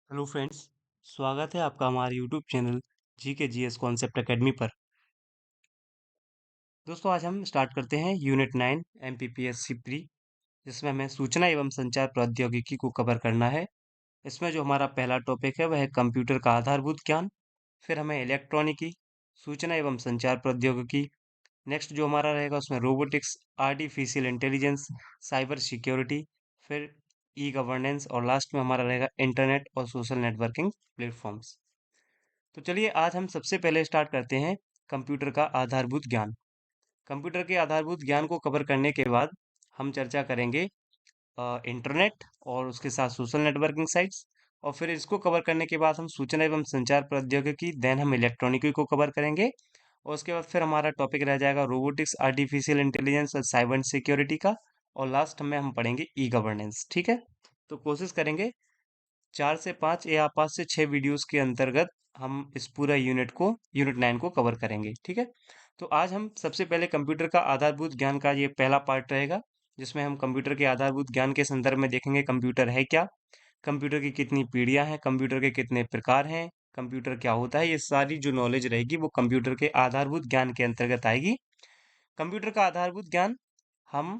Hello friends. स्वागत है आपका हमारे यूट्यूब चैनल जी के जी एस कॉन्सेप्ट एकेडमी पर। दोस्तों, आज हम स्टार्ट करते हैं यूनिट 9 एमपीपीएससी प्री, जिसमें हमें सूचना एवं संचार प्रौद्योगिकी को कवर करना है। इसमें जो हमारा पहला टॉपिक है वह है कंप्यूटर का आधारभूत ज्ञान। फिर हमें इलेक्ट्रॉनिकी, सूचना एवं संचार प्रौद्योगिकी। नेक्स्ट जो हमारा रहेगा उसमें robotics, artificial intelligence, cyber security. फिर ई गवर्नेंस और लास्ट में हमारा रहेगा इंटरनेट और सोशल नेटवर्किंग प्लेटफॉर्म्स। तो चलिए आज हम सबसे पहले स्टार्ट करते हैं कंप्यूटर का आधारभूत ज्ञान। कंप्यूटर के आधारभूत ज्ञान को कवर करने के बाद हम चर्चा करेंगे इंटरनेट और उसके साथ सोशल नेटवर्किंग साइट्स। और फिर इसको कवर करने के बाद हम सूचना एवं संचार प्रौद्योगिकी, देन हम इलेक्ट्रॉनिकी को कवर करेंगे। और उसके बाद फिर हमारा टॉपिक रह जाएगा रोबोटिक्स, आर्टिफिशियल इंटेलिजेंस और साइबर सिक्योरिटी का। और लास्ट में हम पढ़ेंगे ई गवर्नेंस। ठीक है, तो कोशिश करेंगे 4 से 5 या 5 से 6 वीडियोस के अंतर्गत हम इस पूरा यूनिट 9 को कवर करेंगे। ठीक है, तो आज हम सबसे पहले कंप्यूटर का आधारभूत ज्ञान का ये पहला पार्ट रहेगा, जिसमें हम कंप्यूटर के आधारभूत ज्ञान के संदर्भ में देखेंगे कंप्यूटर है क्या, कंप्यूटर की कितनी पीढ़ियां हैं, कंप्यूटर के कितने प्रकार हैं, कंप्यूटर क्या होता है। ये सारी जो नॉलेज रहेगी वो कंप्यूटर के आधारभूत ज्ञान के अंतर्गत आएगी। कंप्यूटर का आधारभूत ज्ञान हम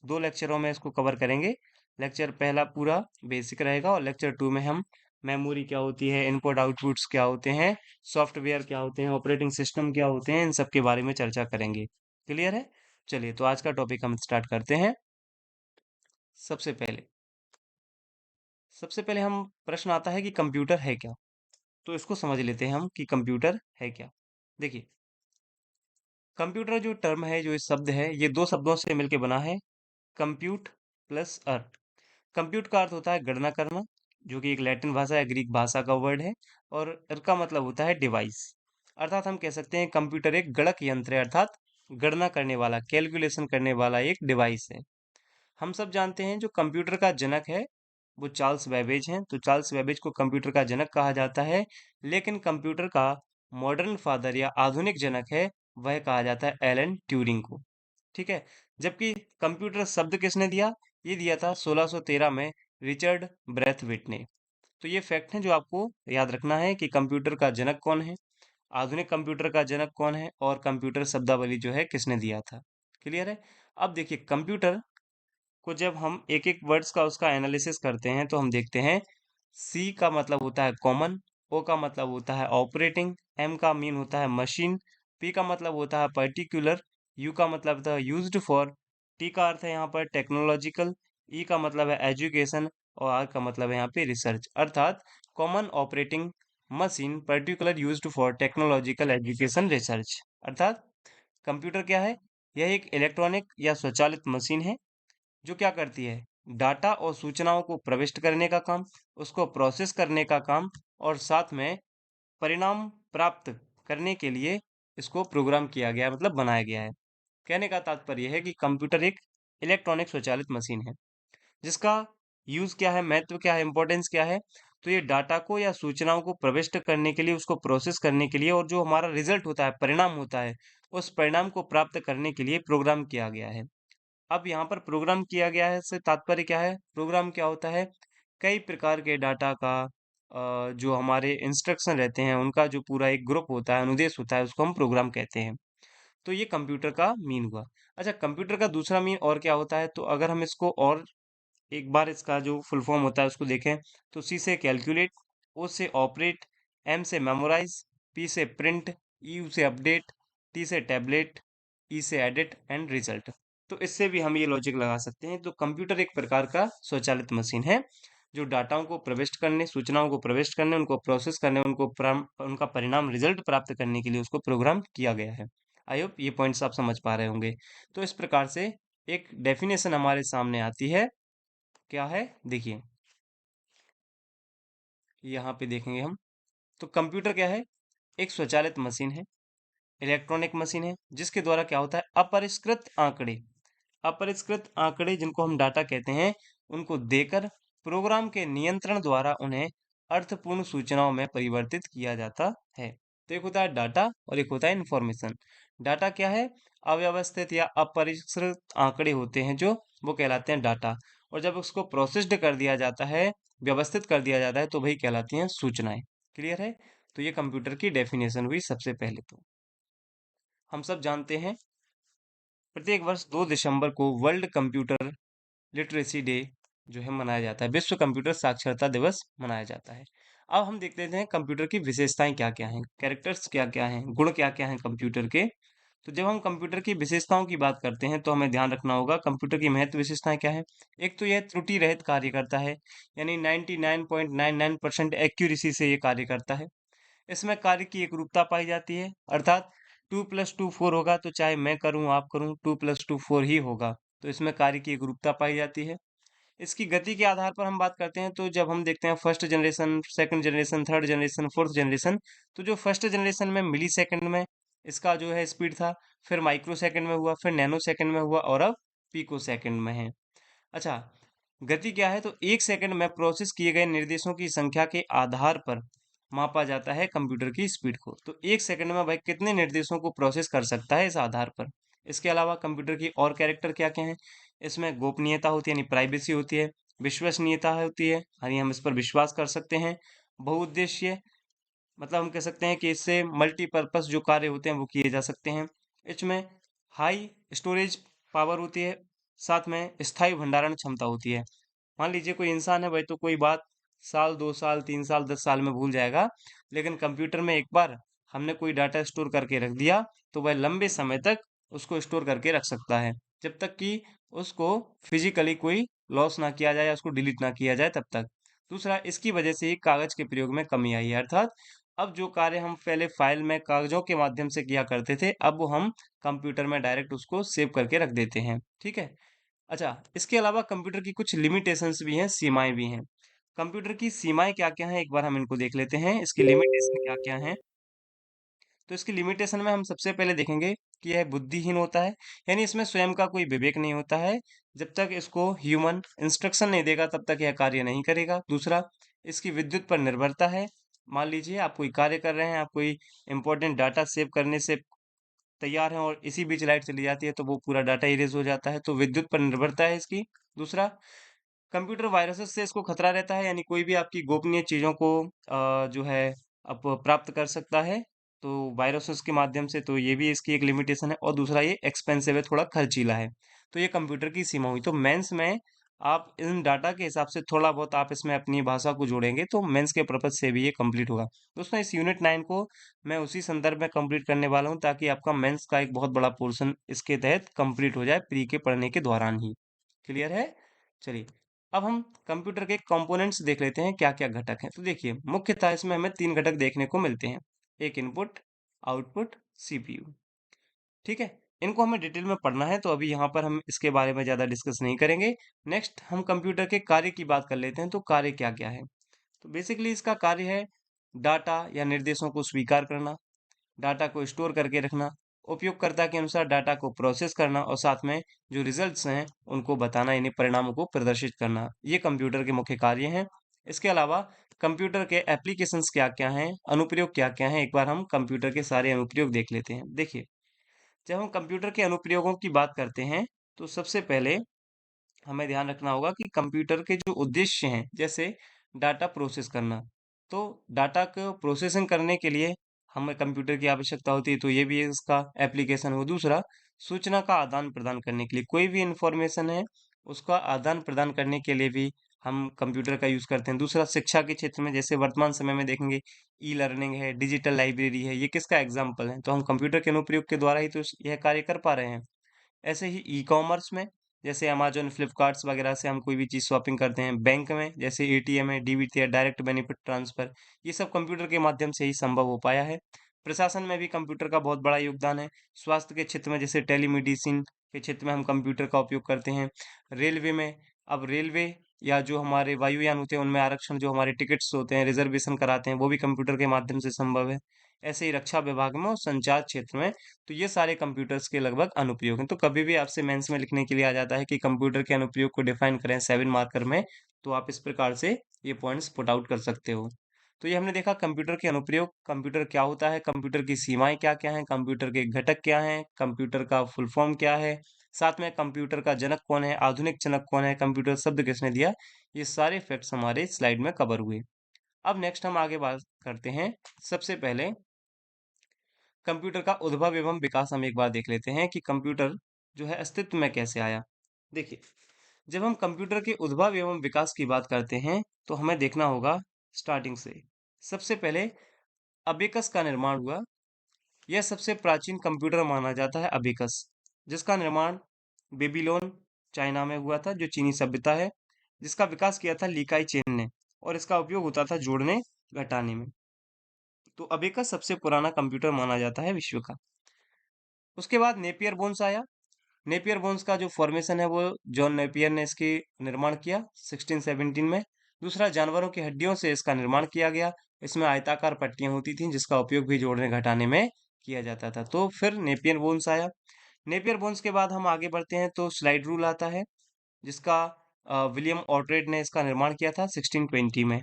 2 लेक्चरों में इसको कवर करेंगे। लेक्चर पहला पूरा बेसिक रहेगा और लेक्चर 2 में हम मेमोरी क्या होती है, इनपुट आउटपुट्स क्या होते हैं, सॉफ्टवेयर क्या होते हैं, ऑपरेटिंग सिस्टम क्या होते हैं, इन सब के बारे में चर्चा करेंगे। क्लियर है? चलिए तो आज का टॉपिक हम स्टार्ट करते हैं। सबसे पहले सबसे पहले हम प्रश्न आता है कि कंप्यूटर है क्या। तो इसको समझ लेते हैं हम कि कंप्यूटर है क्या। देखिए, कंप्यूटर जो टर्म है, जो इस शब्द है, ये 2 शब्दों से मिलकर बना है, कंप्यूट प्लस अर्थ। कंप्यूट का अर्थ होता है गणना करना, जो कि एक लैटिन भाषा या ग्रीक भाषा का वर्ड है। और र का मतलब होता है डिवाइस। अर्थात हम कह सकते हैं कंप्यूटर एक गणक यंत्र है, अर्थात गणना करने वाला, कैलकुलेशन करने वाला एक डिवाइस है। हम सब जानते हैं जो कंप्यूटर का जनक है वो चार्ल्स बेबेज हैं। तो चार्ल्स बेबेज को कंप्यूटर का जनक कहा जाता है। लेकिन कंप्यूटर का मॉडर्न फादर या आधुनिक जनक है, वह कहा जाता है एलन ट्यूरिंग को। ठीक है, जबकि कंप्यूटर शब्द किसने दिया? ये दिया था 1613 में रिचर्ड ब्रैथवेट ने। तो ये फैक्ट है जो आपको याद रखना है कि कंप्यूटर का जनक कौन है, आधुनिक कंप्यूटर का जनक कौन है, और कंप्यूटर शब्दावली जो है किसने दिया था। क्लियर है? अब देखिए, कंप्यूटर को जब हम एक एक वर्ड्स का उसका एनालिसिस करते हैं तो हम देखते हैं सी का मतलब होता है कॉमन, ओ का मतलब होता है ऑपरेटिंग, एम का मीन होता है मशीन, पी का मतलब होता है पर्टिकुलर, यू का मतलब होता है यूज्ड फॉर, टी का अर्थ है यहाँ पर टेक्नोलॉजिकल, ई का मतलब है एजुकेशन, और आर का मतलब है यहाँ पे रिसर्च। अर्थात common, operating, machine, particular, used for technological, education, research. अर्थात कंप्यूटर क्या है? यह एक इलेक्ट्रॉनिक या स्वचालित मशीन है जो क्या करती है? डाटा और सूचनाओं को प्रविष्ट करने का काम, उसको प्रोसेस करने का काम, और साथ में परिणाम प्राप्त करने के लिए इसको प्रोग्राम किया गया है, मतलब बनाया गया है। कहने का तात्पर्य है कि कंप्यूटर एक इलेक्ट्रॉनिक स्वचालित मशीन है, जिसका यूज क्या है, महत्व क्या है, इंपॉर्टेंस क्या है। तो ये डाटा को या सूचनाओं को प्रविष्ट करने के लिए, उसको प्रोसेस करने के लिए, और जो हमारा रिजल्ट होता है, परिणाम होता है, उस परिणाम को प्राप्त करने के लिए प्रोग्राम किया गया है। अब यहाँ पर प्रोग्राम किया गया है से तात्पर्य क्या है? प्रोग्राम क्या होता है? कई प्रकार के डाटा का जो हमारे इंस्ट्रक्शन रहते हैं उनका जो पूरा एक ग्रुप होता है, अनुदेश होता है, उसको हम प्रोग्राम कहते हैं। तो ये कंप्यूटर का मीन हुआ। अच्छा, कंप्यूटर का दूसरा मीन और क्या होता है? तो अगर हम इसको और एक बार इसका जो फुल फॉर्म होता है उसको देखें, तो सी से कैलकुलेट, ओ से ऑपरेट, एम से मेमोराइज, पी से प्रिंट, यू से अपडेट, टी से टैबलेट, ई से एडिट एंड रिजल्ट। तो इससे भी हम ये लॉजिक लगा सकते हैं। तो कंप्यूटर एक प्रकार का स्वचालित मशीन है जो डाटाओं को प्रविष्ट करने, सूचनाओं को प्रविष्ट करने, उनको प्रोसेस करने, उनका परिणाम रिजल्ट प्राप्त करने के लिए उसको प्रोग्राम किया गया है। आई होप ये पॉइंट्स आप समझ पा रहे होंगे। तो इस प्रकार से एक डेफिनेशन हमारे सामने आती है। क्या है? देखिए, यहाँ पे देखेंगे हम। तो कंप्यूटर क्या है? एक स्वचालित मशीन है, इलेक्ट्रॉनिक मशीन है, जिसके द्वारा क्या होता है? अपरिष्कृत आंकड़े जिनको हम डाटा कहते हैं, उनको देकर प्रोग्राम के नियंत्रण द्वारा उन्हें अर्थपूर्ण सूचनाओं में परिवर्तित किया जाता है। तो एक होता है डाटा और एक होता है इंफॉर्मेशन। डाटा क्या है? अव्यवस्थित या अपरिष्कृत आंकड़े होते हैं जो, वो कहलाते हैं डाटा। और जब उसको प्रोसेस्ड कर दिया जाता है व्यवस्थित कर दिया जाता है तो वही कहलाती हैं सूचनाएं। क्लियर है? तो ये कंप्यूटर की डेफिनेशन हुई सबसे पहले तो। हम सब जानते हैं प्रत्येक वर्ष 2 दिसंबर को वर्ल्ड कंप्यूटर लिटरेसी डे जो है मनाया जाता है, विश्व कंप्यूटर साक्षरता दिवस मनाया जाता है। अब हम देख लेते हैं कंप्यूटर की विशेषताएं क्या क्या हैं, कैरेक्टर्स क्या क्या हैं, गुण क्या क्या हैं कंप्यूटर के। तो जब हम कंप्यूटर की विशेषताओं की बात करते हैं तो हमें ध्यान रखना होगा कंप्यूटर की महत्व विशेषताएं क्या है। एक तो यह त्रुटि रहित कार्य करता है, यानी 99.99% एक्यूरेसी से ये कार्य करता है। इसमें कार्य की एकरूपता पाई जाती है, अर्थात 2+2 4 होगा तो चाहे मैं करूं आप करूं 2+2 4 ही होगा। तो इसमें कार्य की एकरूपता पाई जाती है। इसकी गति के आधार पर हम बात करते हैं तो जब हम देखते हैं first generation, second generation, third generation, fourth generation, तो जो फर्स्ट जनरेशन में मिली सेकंड में इसका जो है स्पीड था, फिर माइक्रो सेकंड में हुआ, फिर नैनो सेकंड में हुआ और अब पीको सेकंड में है। अच्छा, गति क्या है तो एक सेकंड में प्रोसेस किए गए निर्देशों की संख्या के आधार पर मापा जाता है कंप्यूटर की स्पीड को। तो एक सेकंड में भाई कितने निर्देशों को प्रोसेस कर सकता है इस आधार पर। इसके अलावा कंप्यूटर की और कैरेक्टर क्या क्या है, इसमें गोपनीयता होती है यानी प्राइवेसी होती है, विश्वसनीयता होती है यानी हम इस पर विश्वास कर सकते हैं, बहुउद्देशीय मतलब हम कह सकते हैं कि इससे मल्टीपर्पस जो कार्य होते हैं वो किए जा सकते हैं। इसमें हाई स्टोरेज पावर होती है, साथ में स्थायी भंडारण क्षमता होती है। मान लीजिए कोई इंसान है भाई तो कोई बात साल 2 साल 3 साल 10 साल में भूल जाएगा, लेकिन कंप्यूटर में एक बार हमने कोई डाटा स्टोर करके रख दिया तो वह लंबे समय तक उसको स्टोर करके रख सकता है, जब तक कि उसको फिजिकली कोई लॉस ना किया जाए या उसको डिलीट ना किया जाए तब तक। दूसरा, इसकी वजह से ही कागज के प्रयोग में कमी आई है, अर्थात अब जो कार्य हम पहले फाइल में कागजों के माध्यम से किया करते थे अब वो हम कंप्यूटर में डायरेक्ट उसको सेव करके रख देते हैं। ठीक है। अच्छा, इसके अलावा कंप्यूटर की कुछ लिमिटेशंस भी हैं, सीमाएं भी हैं। कंप्यूटर की सीमाएं क्या क्या हैं एक बार हम इनको देख लेते हैं, इसकी लिमिटेशन क्या क्या हैं। तो इसकी लिमिटेशन में हम सबसे पहले देखेंगे कि यह बुद्धिहीन होता है, यानी इसमें स्वयं का कोई विवेक नहीं होता है। जब तक इसको ह्यूमन इंस्ट्रक्शन नहीं देगा तब तक यह कार्य नहीं करेगा। दूसरा, इसकी विद्युत पर निर्भरता है। मान लीजिए आप कोई कार्य कर रहे हैं, आप कोई इंपॉर्टेंट डाटा सेव करने से तैयार हैं और इसी बीच लाइट चली जाती है तो वो पूरा डाटा इरेज हो जाता है, तो विद्युत पर निर्भरता है इसकी। दूसरा, कंप्यूटर वायरसेस से इसको खतरा रहता है, यानी कोई भी आपकी गोपनीय चीज़ों को जो है आप प्राप्त कर सकता है, तो वायरसेस के माध्यम से, तो ये भी इसकी एक लिमिटेशन है। और दूसरा, ये एक्सपेंसिव है, थोड़ा खर्चीला है। तो ये कंप्यूटर की सीमा हुई। तो मेंस में आप इन डाटा के हिसाब से थोड़ा बहुत आप इसमें अपनी भाषा को जोड़ेंगे तो मेंस के पर्पज से भी ये कंप्लीट होगा। दोस्तों, इस यूनिट 9 को मैं उसी संदर्भ में कंप्लीट करने वाला हूँ ताकि आपका मेंस का एक बहुत बड़ा पोर्शन इसके तहत कंप्लीट हो जाए प्री के पढ़ने के दौरान ही। क्लियर है? चलिए, अब हम कंप्यूटर के कंपोनेंट्स देख लेते हैं क्या क्या घटक हैं। तो देखिए, मुख्यतः इसमें हमें 3 घटक देखने को मिलते हैं। एक इनपुट, आउटपुट, सीपीयू। ठीक है, इनको हमें डिटेल में पढ़ना है तो अभी यहाँ पर हम इसके बारे में ज़्यादा डिस्कस नहीं करेंगे। नेक्स्ट हम कंप्यूटर के कार्य की बात कर लेते हैं, तो कार्य क्या क्या है। तो बेसिकली इसका कार्य है डाटा या निर्देशों को स्वीकार करना, डाटा को स्टोर करके रखना, उपयोगकर्ता के अनुसार डाटा को प्रोसेस करना और साथ में जो रिजल्ट्स हैं उनको बताना, यानी परिणामों को प्रदर्शित करना। ये कंप्यूटर के मुख्य कार्य हैं। इसके अलावा कंप्यूटर के एप्लीकेशंस क्या क्या हैं, अनुप्रयोग क्या क्या हैं, एक बार हम कंप्यूटर के सारे अनुप्रयोग देख लेते हैं। देखिए, जब हम कंप्यूटर के अनुप्रयोगों की बात करते हैं तो सबसे पहले हमें ध्यान रखना होगा कि कंप्यूटर के जो उद्देश्य हैं, जैसे डाटा प्रोसेस करना, तो डाटा को प्रोसेसिंग करने के लिए हमें कंप्यूटर की आवश्यकता होती है, तो ये भी इसका एप्लीकेशन हो। दूसरा, सूचना का आदान प्रदान करने के लिए, कोई भी इंफॉर्मेशन है उसका आदान प्रदान करने के लिए भी हम कंप्यूटर का यूज करते हैं। दूसरा, शिक्षा के क्षेत्र में, जैसे वर्तमान समय में देखेंगे ई लर्निंग है, डिजिटल लाइब्रेरी है, ये किसका एग्जाम्पल है, तो हम कंप्यूटर के अनुप्रयोग के द्वारा ही तो यह कार्य कर पा रहे हैं। ऐसे ही ई कॉमर्स में, जैसे अमेजोन फ्लिपकार्ट्स वगैरह से हम कोई भी चीज़ शॉपिंग करते हैं। बैंक में जैसे एटीएम है, डीबीटी है, डायरेक्ट बेनिफिट ट्रांसफर, ये सब कंप्यूटर के माध्यम से ही संभव हो पाया है। प्रशासन में भी कंप्यूटर का बहुत बड़ा योगदान है। स्वास्थ्य के क्षेत्र में जैसे टेलीमेडिसिन के क्षेत्र में हम कंप्यूटर का उपयोग करते हैं। रेलवे में, अब रेलवे या जो हमारे वायुयान होते हैं उनमें आरक्षण, जो हमारे टिकट्स होते हैं, रिजर्वेशन कराते हैं, वो भी कंप्यूटर के माध्यम से संभव है। ऐसे ही रक्षा विभाग में और संचार क्षेत्र में, तो ये सारे कंप्यूटर्स के लगभग अनुप्रयोग हैं। तो कभी भी आपसे मेंस में लिखने के लिए आ जाता है कि कंप्यूटर के अनुप्रयोग को डिफाइन करें 7 मार्कर में, तो आप इस प्रकार से ये पॉइंट्स पुट आउट कर सकते हो। तो ये हमने देखा कंप्यूटर के अनुप्रयोग, कंप्यूटर क्या होता है, कंप्यूटर की सीमाएं क्या क्या हैं, कंप्यूटर के घटक क्या हैं, कंप्यूटर का फुल फॉर्म क्या है, साथ में कंप्यूटर का जनक कौन है, आधुनिक जनक कौन है, कंप्यूटर शब्द किसने दिया, ये सारे फैक्ट्स हमारे स्लाइड में कवर हुए। अब नेक्स्ट हम आगे बात करते हैं। सबसे पहले कंप्यूटर का उद्भव एवं विकास हम एक बार देख लेते हैं कि कंप्यूटर जो है अस्तित्व में कैसे आया। देखिए, जब हम कंप्यूटर के उद्भव एवं विकास की बात करते हैं तो हमें देखना होगा स्टार्टिंग से। सबसे पहले अबेकस का निर्माण हुआ। यह सबसे प्राचीन कंप्यूटर माना जाता है अबेकस, जिसका निर्माण बेबीलोन चाइना में हुआ था, जो चीनी सभ्यता है, जिसका विकास किया था लीकाई चेन ने, और इसका उपयोग होता था जोड़ने घटाने में। तो अबेकस सबसे पुराना कंप्यूटर माना जाता है विश्व का। उसके बाद नेपियर बोन्स आया। नेपियर बोन्स का जो फॉर्मेशन है वो जॉन नेपियर ने इसकी निर्माण किया 1617 में। दूसरा, जानवरों की हड्डियों से इसका निर्माण किया गया। इसमें आयताकार पट्टियां होती थीं जिसका उपयोग भी जोड़ने घटाने में किया जाता था। तो फिर नेपियर बोन्स आया। नेपियर बोन्स के बाद हम आगे बढ़ते हैं तो स्लाइड रूल आता है, जिसका विलियम ऑर्ट्रेड ने इसका निर्माण किया था 1620 में।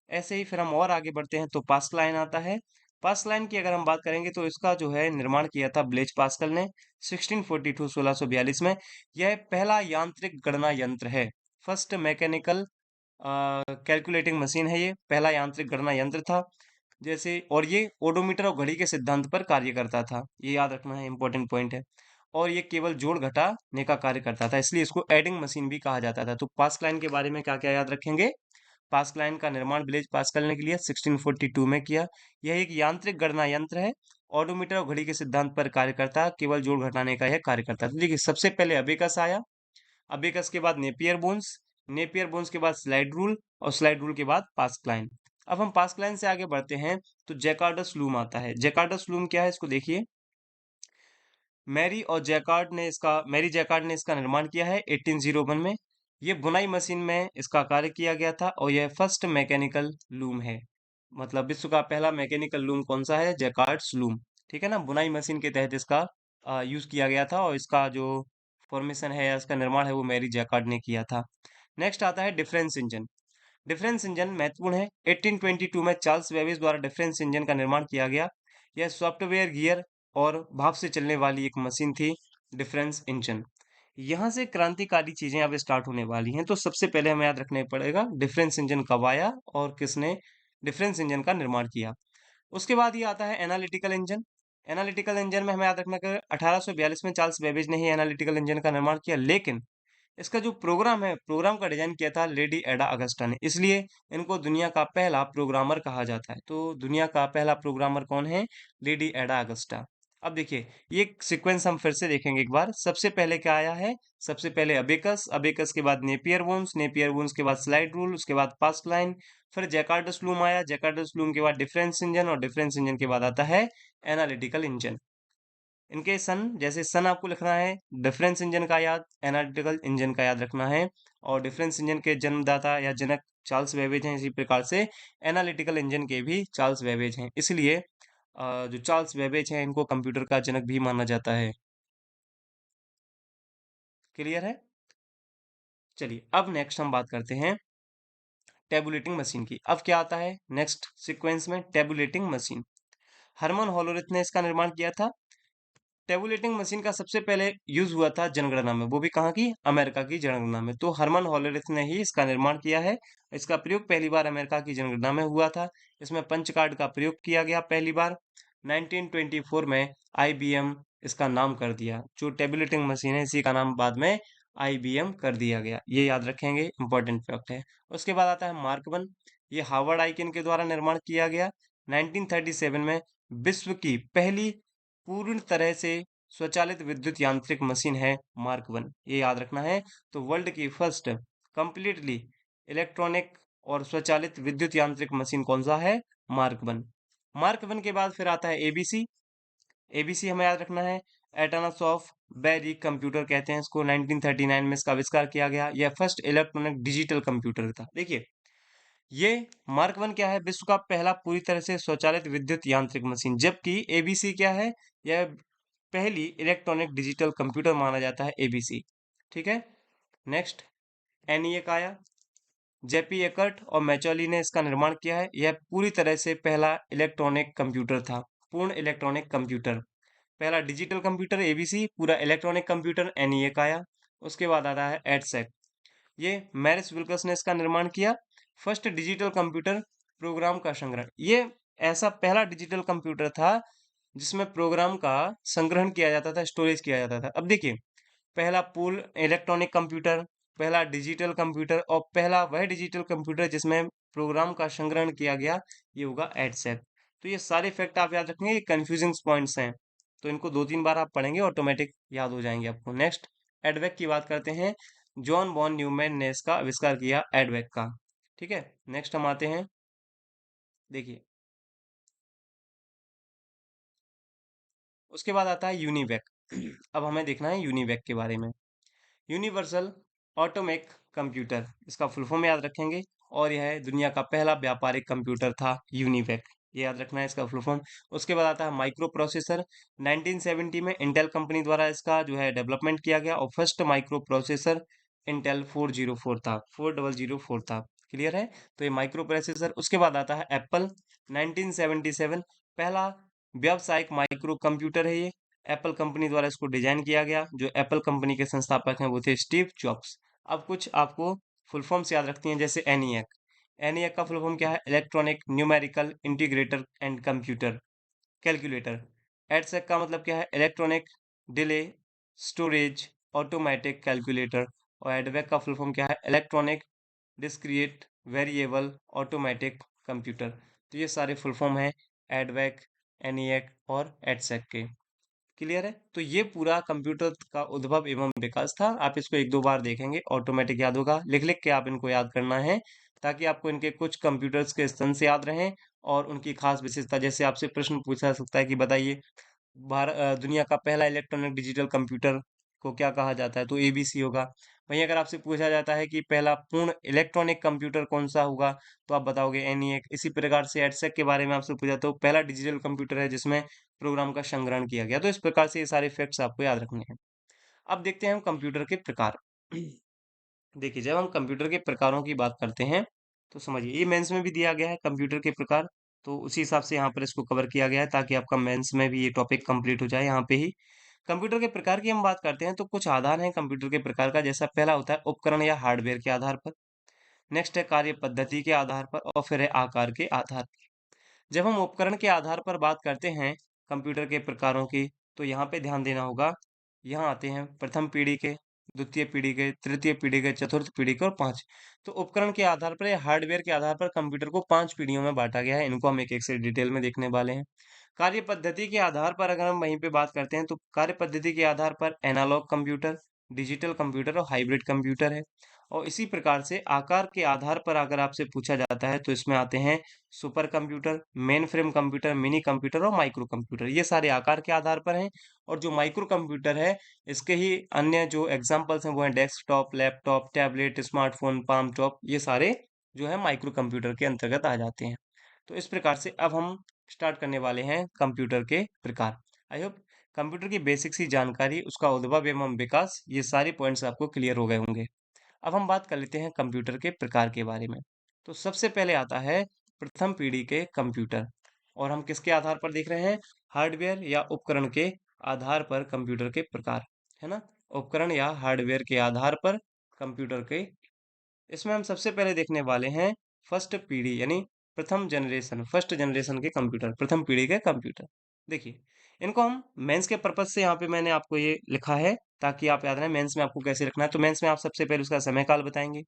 ऐसे ही फिर हम और आगे बढ़ते हैं तो पास्कलाइन आता है। पास्कलाइन की अगर हम बात करेंगे तो इसका जो है निर्माण किया था ब्लेज पास्कल ने 1642 1642 में। यह पहला यांत्रिक गणना यंत्र है। फर्स्ट मैकेनिकल कैलकुलेटिंग मशीन है, ये पहला यांत्रिक गणना यंत्र था। जैसे, और ये ओडोमीटर और घड़ी के सिद्धांत पर कार्य करता था, ये याद रखना है, इंपॉर्टेंट पॉइंट है। और ये केवल जोड़ घटाने का कार्य करता था, इसलिए इसको एडिंग मशीन भी कहा जाता था। तो पास्कलाइन के बारे में क्या क्या याद रखेंगे? पास्कलाइन का निर्माण ब्लेज पास्कल ने किया 1642 में किया। यह एक यांत्रिक गणना यंत्र है, ऑडोमीटर और घड़ी के सिद्धांत पर कार्य करता है, केवल जोड़ घटाने का यह कार्य करता है। तो देखिए, सबसे पहले अबेकस आया, अबेकस के बाद नेपियर बोन्स, नेपियर बोन्स के बाद स्लाइड रूल, और स्लाइड रूल के बाद पास्कलाइन। अब हम पास्कलाइन से आगे बढ़ते हैं तो जैकार्डस लूम आता है। जैकार्डस लूम क्या है, इसको देखिए। मैरी जैकार्ड ने इसका निर्माण किया है 1801 में। ये बुनाई मशीन में इसका कार्य किया गया था और यह फर्स्ट मैकेनिकल लूम है। मतलब विश्व का पहला मैकेनिकल लूम कौन सा है? जैकार्ड्स लूम। ठीक है ना, बुनाई मशीन के तहत इसका यूज किया गया था, और इसका जो फॉर्मेशन है या इसका निर्माण है वो मैरी जैकार्ड ने किया था। नेक्स्ट आता है डिफरेंस इंजन। डिफरेंस इंजन महत्वपूर्ण है। 1822 में चार्ल्स बेबेज द्वारा डिफरेंस इंजन का निर्माण किया गया। यह सॉफ्टवेयर गियर और भाप से चलने वाली एक मशीन थी, डिफरेंस इंजन। यहाँ से क्रांतिकारी चीजें अब स्टार्ट होने वाली हैं। तो सबसे पहले हमें याद रखने पड़ेगा डिफरेंस इंजन कब आया और किसने डिफरेंस इंजन का निर्माण किया। उसके बाद ये आता है एनालिटिकल इंजन। एनालिटिकल इंजन में हमें याद रखना कि 1842 में चार्ल्स बेबेज ने ही एनालिटिकल इंजन का निर्माण किया, लेकिन इसका जो प्रोग्राम है, प्रोग्राम का डिजाइन किया था लेडी एडा अगस्टा ने, इसलिए इनको दुनिया का पहला प्रोग्रामर कहा जाता है। तो दुनिया का पहला प्रोग्रामर कौन है? लेडी एडा अगस्टा। अब देखिए, ये सीक्वेंस हम फिर से देखेंगे एक बार। सबसे पहले क्या आया है? सबसे पहले अबेकस, अबेकस के बाद नेपियर वोन्स, नेपियर वोन्स के बाद स्लाइड रूल, उसके बाद पास्कलाइन, फिर जैकार्डस लूम आया, जैकार्डस लूम के बाद डिफरेंस इंजन, और डिफरेंस इंजन के बाद आता है एनालिटिकल इंजन। इनके सन, जैसे सन आपको लिखना है, डिफरेंस इंजन का याद, एनालिटिकल इंजन का याद रखना है। और डिफरेंस इंजन के जन्मदाता या जनक चार्ल्स बेबेज हैं, इसी प्रकार से एनालिटिकल इंजन के भी चार्ल्स बेबेज हैं। इसलिए जो चार्ल्स बेबेज हैं इनको कंप्यूटर का जनक भी माना जाता है। क्लियर है? चलिए, अब नेक्स्ट हम बात करते हैं टेबुलेटिंग मशीन की। अब क्या आता है नेक्स्ट सीक्वेंस में? Tabulating machine. हरमन होलोरिथ ने इसका निर्माण किया था। टेबुलेटिंग मशीन का सबसे पहले यूज हुआ था जनगणना में, वो भी कहाँ की? अमेरिका की जनगणना में। तो हरमन होलोरिथ ने ही इसका निर्माण किया है। इसका प्रयोग पहली बार अमेरिका की जनगणना में हुआ था। इसमें पंच कार्ड का प्रयोग किया गया पहली बार। 1924 में आईबीएम इसका नाम कर दिया। जो टेबुलेटिंग मशीन है इसी का नाम बाद में आईबीएम कर दिया गया, ये याद रखेंगे, इंपॉर्टेंट फैक्ट है। उसके बाद आता है मार्क वन। ये हार्वर्ड आइकिन के द्वारा निर्माण किया गया 1937 में। विश्व की पहली पूर्ण तरह से स्वचालित विद्युत यांत्रिक मशीन है मार्क वन, ये याद रखना है। तो वर्ल्ड की फर्स्ट कंप्लीटली इलेक्ट्रॉनिक और स्वचालित विद्युत यांत्रिक मशीन कौन सा है? Mark one. मार्क वन के बाद फिर आता है एबीसी। एबीसी हमें याद रखना है, एटॉनस ऑफ बैरी कंप्यूटर कहते हैं इसको। 1939 में इसका आविष्कार किया गया। यह फर्स्ट इलेक्ट्रॉनिक डिजिटल कंप्यूटर था। देखिए, ये मार्क वन क्या है? विश्व का पहला पूरी तरह से स्वचालित विद्युत यांत्रिक मशीन। जबकि एबीसी क्या है? यह पहली इलेक्ट्रॉनिक डिजिटल कंप्यूटर माना जाता है एबीसी। ठीक है। नेक्स्ट एनईए का आया। जेपी एकर्ट और मैचॉली ने इसका निर्माण किया है। यह पूरी तरह से पहला इलेक्ट्रॉनिक कंप्यूटर था, पूर्ण इलेक्ट्रॉनिक कंप्यूटर। पहला डिजिटल कंप्यूटर एबीसी, पूरा इलेक्ट्रॉनिक कंप्यूटर एनईए का आया। उसके बाद आता है एडसेक, ये मैरिस विल्कस ने इसका निर्माण किया। फर्स्ट डिजिटल कंप्यूटर प्रोग्राम का संग्रहण, ये ऐसा पहला डिजिटल कंप्यूटर था जिसमें प्रोग्राम का संग्रहण किया जाता था, स्टोरेज किया जाता था। अब देखिए, पहला पूर्ण इलेक्ट्रॉनिक कंप्यूटर, पहला डिजिटल कंप्यूटर और पहला वह डिजिटल कंप्यूटर जिसमें प्रोग्राम का संग्रहण किया गया, ये होगा एडसेक। तो ये सारे फैक्ट आप याद रखेंगे, ये कंफ्यूजिंग पॉइंट्स हैं, तो इनको 2-3 बार आप पढ़ेंगे, ऑटोमेटिक याद हो जाएंगे आपको। नेक्स्ट, एडवेक की बात करते हैं। जॉन बॉन न्यूमैन ने इसका आविष्कार किया, एडवेक का। ठीक है, नेक्स्ट हम आते हैं, देखिए, उसके बाद आता है यूनिवेक। अब हमें देखना है यूनिवेक के बारे में। यूनिवर्सल ऑटोमेक कंप्यूटर, इसका फुल फॉर्म याद रखेंगे। और यह दुनिया का पहला व्यापारिक कंप्यूटर था, यूनिवेक, ये याद रखना है इसका फुल फॉर्म। उसके बाद आता है माइक्रो प्रोसेसर। 1970 में इंटेल कंपनी द्वारा इसका जो है डेवलपमेंट किया गया और फर्स्ट माइक्रो प्रोसेसर इंटेल 404 था, 4004 था। क्लियर है, तो ये माइक्रो प्रोसेसर। उसके बाद आता है एप्पल, 1977, पहला व्यावसायिक माइक्रो कंप्यूटर है ये। एप्पल कंपनी द्वारा इसको डिजाइन किया गया। जो एप्पल कंपनी के संस्थापक हैं वो थे स्टीव जॉब्स। अब कुछ आपको फुल फॉर्म्स याद रखती हैं, जैसे एनईएक। एनईएक का फुल फॉर्म क्या है? Electronic numerical integrator and computer calculator. EDSAC का मतलब क्या है? Electronic delay storage automatic calculator. और एडवेक का फुल फॉर्म क्या है? Electronic discrete variable automatic computer. तो ये सारे फुल फॉर्म है एडवेक, एनईएक और एडसेक के। क्लियर है, तो ये पूरा कंप्यूटर का उद्भव एवं विकास था। आप इसको 1-2 बार देखेंगे, ऑटोमेटिक याद होगा। लिख लिख के आप इनको याद करना है, ताकि आपको इनके कुछ कंप्यूटर्स के स्तंभ से याद रहें और उनकी खास विशेषता। जैसे आपसे प्रश्न पूछा सकता है कि बताइए, दुनिया का पहला इलेक्ट्रॉनिक डिजिटल कंप्यूटर को क्या कहा जाता है, तो एबीसी होगा। वहीं अगर आपसे पूछा जाता है कि पहला पूर्ण इलेक्ट्रॉनिक कंप्यूटर कौन सा होगा, तो आप बताओगे एनईएक। इसी प्रकार से एडसेक के बारे में आपसे पूछा तो पहला डिजिटल कंप्यूटर है जिसमें प्रोग्राम का संग्रहण किया गया। तो इस प्रकार से ये सारे फैक्ट्स आपको याद रखने हैं। अब देखते हैं हम कंप्यूटर के प्रकार। देखिए, जब हम कंप्यूटर के प्रकारों की बात करते हैं, तो समझिए, ये मेंस में भी दिया गया है कंप्यूटर के प्रकार, तो उसी हिसाब से यहाँ पर इसको कवर किया गया है, ताकि आपका मेंस में भी ये टॉपिक कंप्लीट हो जाए यहाँ पे ही। कंप्यूटर के प्रकार की हम बात करते हैं, तो कुछ आधार हैं कंप्यूटर के प्रकार का। जैसा पहला होता है उपकरण या हार्डवेयर के आधार पर। नेक्स्ट है कार्य पद्धति के आधार पर, और फिर है आकार के आधार पर। जब हम उपकरण के आधार पर बात करते हैं कंप्यूटर के प्रकारों की, तो यहाँ पे ध्यान देना होगा। यहाँ आते हैं प्रथम पीढ़ी के, द्वितीय पीढ़ी के, तृतीय पीढ़ी के, चतुर्थ पीढ़ी के और पांच। तो उपकरण के आधार पर या हार्डवेयर के आधार पर कंप्यूटर को 5 पीढ़ियों में बांटा गया है। इनको हम एक एक से डिटेल में देखने वाले हैं। कार्य पद्धति के आधार पर अगर हम वहीं पे बात करते हैं, तो कार्य पद्धति के आधार पर एनालॉग कंप्यूटर, डिजिटल कंप्यूटर और हाइब्रिड कंप्यूटर है। और इसी प्रकार से आकार के आधार पर अगर आपसे पूछा जाता है, तो इसमें आते हैं super computer, main frame computer, mini computer और माइक्रो कंप्यूटर। ये सारे आकार के आधार पर हैं। और जो माइक्रो कंप्यूटर है, इसके ही अन्य जो एग्जांपल्स हैं वो हैं desktop, laptop, tablet, smartphone, palm top. ये सारे जो है माइक्रो कंप्यूटर के अंतर्गत आ जाते हैं। तो इस प्रकार से अब हम स्टार्ट करने वाले हैं कंप्यूटर के प्रकार। आई होप कंप्यूटर की बेसिक सी जानकारी, उसका उद्भव एवं विकास, ये सारे पॉइंट्स आपको क्लियर हो गए होंगे। अब हम बात कर लेते हैं कंप्यूटर के प्रकार के बारे में। तो सबसे पहले आता है प्रथम पीढ़ी के कंप्यूटर। और हम किसके आधार पर देख रहे हैं? हार्डवेयर या उपकरण के आधार पर कंप्यूटर के प्रकार, है ना? उपकरण या हार्डवेयर के आधार पर कंप्यूटर के, इसमें हम सबसे पहले देखने वाले हैं फर्स्ट पीढ़ी, यानी प्रथम जनरेशन, फर्स्ट जनरेशन के कंप्यूटर, प्रथम पीढ़ी के कंप्यूटर। देखिए, इनको हम मेंस के पर्पज से यहाँ पे मैंने आपको ये लिखा है, ताकि आप याद रहे मेंस में आपको कैसे रखना है। तो मेंस में आप सबसे पहले उसका समय काल बताएंगे,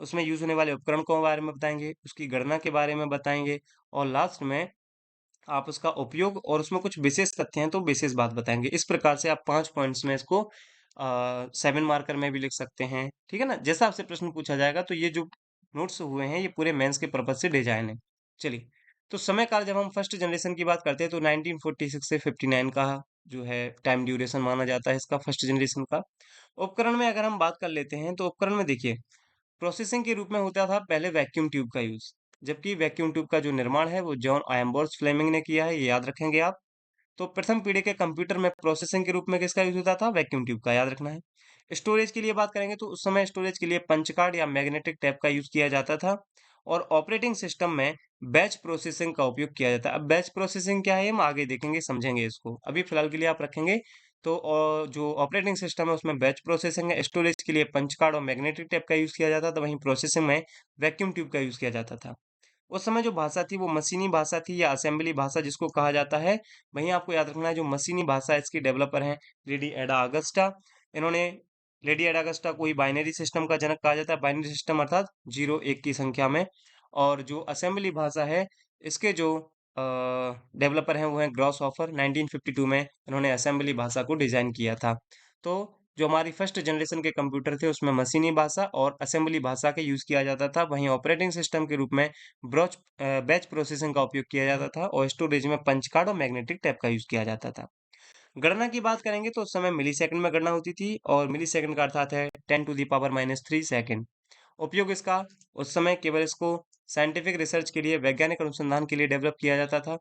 उसमें यूज होने वाले उपकरण के बारे में बताएंगे, उसकी गणना के बारे में बताएंगे, और लास्ट में आप उसका उपयोग और उसमें कुछ विशेष तथ्य हैं तो विशेष बात बताएंगे। इस प्रकार से आप 5 पॉइंट्स में इसको 7 मार्कर में भी लिख सकते हैं। ठीक है ना? जैसा आपसे प्रश्न पूछा जाएगा, तो ये जो नोट्स हुए हैं ये पूरे मेंस के पर्पज से डिजाइन है। चलिए, तो समय काल जब हम फर्स्ट जनरेशन की बात करते हैं, तो 1946 से 59 का जो है टाइम ड्यूरेशन माना जाता है इसका, फर्स्ट जनरेशन का। उपकरण में अगर हम बात कर लेते हैं, तो उपकरण में देखिए, प्रोसेसिंग के रूप में होता था पहले वैक्यूम ट्यूब का यूज। जबकि वैक्यूम ट्यूब का जो निर्माण है वो जॉन आयम्बर्स फ्लेमिंग ने किया है, ये याद रखेंगे आप। तो प्रथम पीढ़ी के कंप्यूटर में प्रोसेसिंग के रूप में किसका यूज होता था? वैक्यूम ट्यूब का, याद रखना है। स्टोरेज की लिए बात करेंगे तो उस समय स्टोरेज के लिए पंच कार्ड या मैग्नेटिक टैप का यूज किया जाता था और ऑपरेटिंग सिस्टम में बैच प्रोसेसिंग का उपयोग किया जाता है। अब बैच प्रोसेसिंग क्या है हम आगे देखेंगे समझेंगे इसको, अभी फिलहाल के लिए आप रखेंगे। तो जो ऑपरेटिंग सिस्टम है उसमें बैच प्रोसेसिंग है, स्टोरेज के लिए पंच कार्ड और मैग्नेटिक टैप का यूज किया जाता था, वहीं प्रोसेसिंग में वैक्यूम ट्यूब का यूज किया जाता था। उस समय जो भाषा थी वो मशीनी भाषा थी या असेंबली भाषा जिसको कहा जाता है। वहीं आपको याद रखना है जो मशीनी भाषा है इसके डेवलपर हैं लेडी एडा अगस्टा। इन्होंने लेडी एडा अगस्टा को ही बाइनरी सिस्टम का जनक कहा जाता है, बाइनरी सिस्टम अर्थात 0 1 की संख्या में। और जो असेंबली भाषा है इसके जो डेवलपर हैं वो हैं ग्रॉस ऑफर। 1952 में इन्होंने असेंबली भाषा को डिजाइन किया था। तो जो हमारी फर्स्ट जनरेशन के कंप्यूटर थे उसमें मशीनी भाषा और असेंबली भाषा का यूज किया जाता था, वहीं ऑपरेटिंग सिस्टम के रूप में बैच प्रोसेसिंग का उपयोग किया जाता था और स्टोरेज में पंच कार्ड और मैग्नेटिक टैप का यूज किया जाता था। गणना की बात करेंगे तो उस समय मिली सेकंड में गणना होती थी और मिली सेकंड का अर्थात है 10⁻³ सेकंड। उपयोग इसका उस समय केवल इसको साइंटिफिक रिसर्च के लिए वैज्ञानिक अनुसंधान के लिए डेवलप किया जाता था।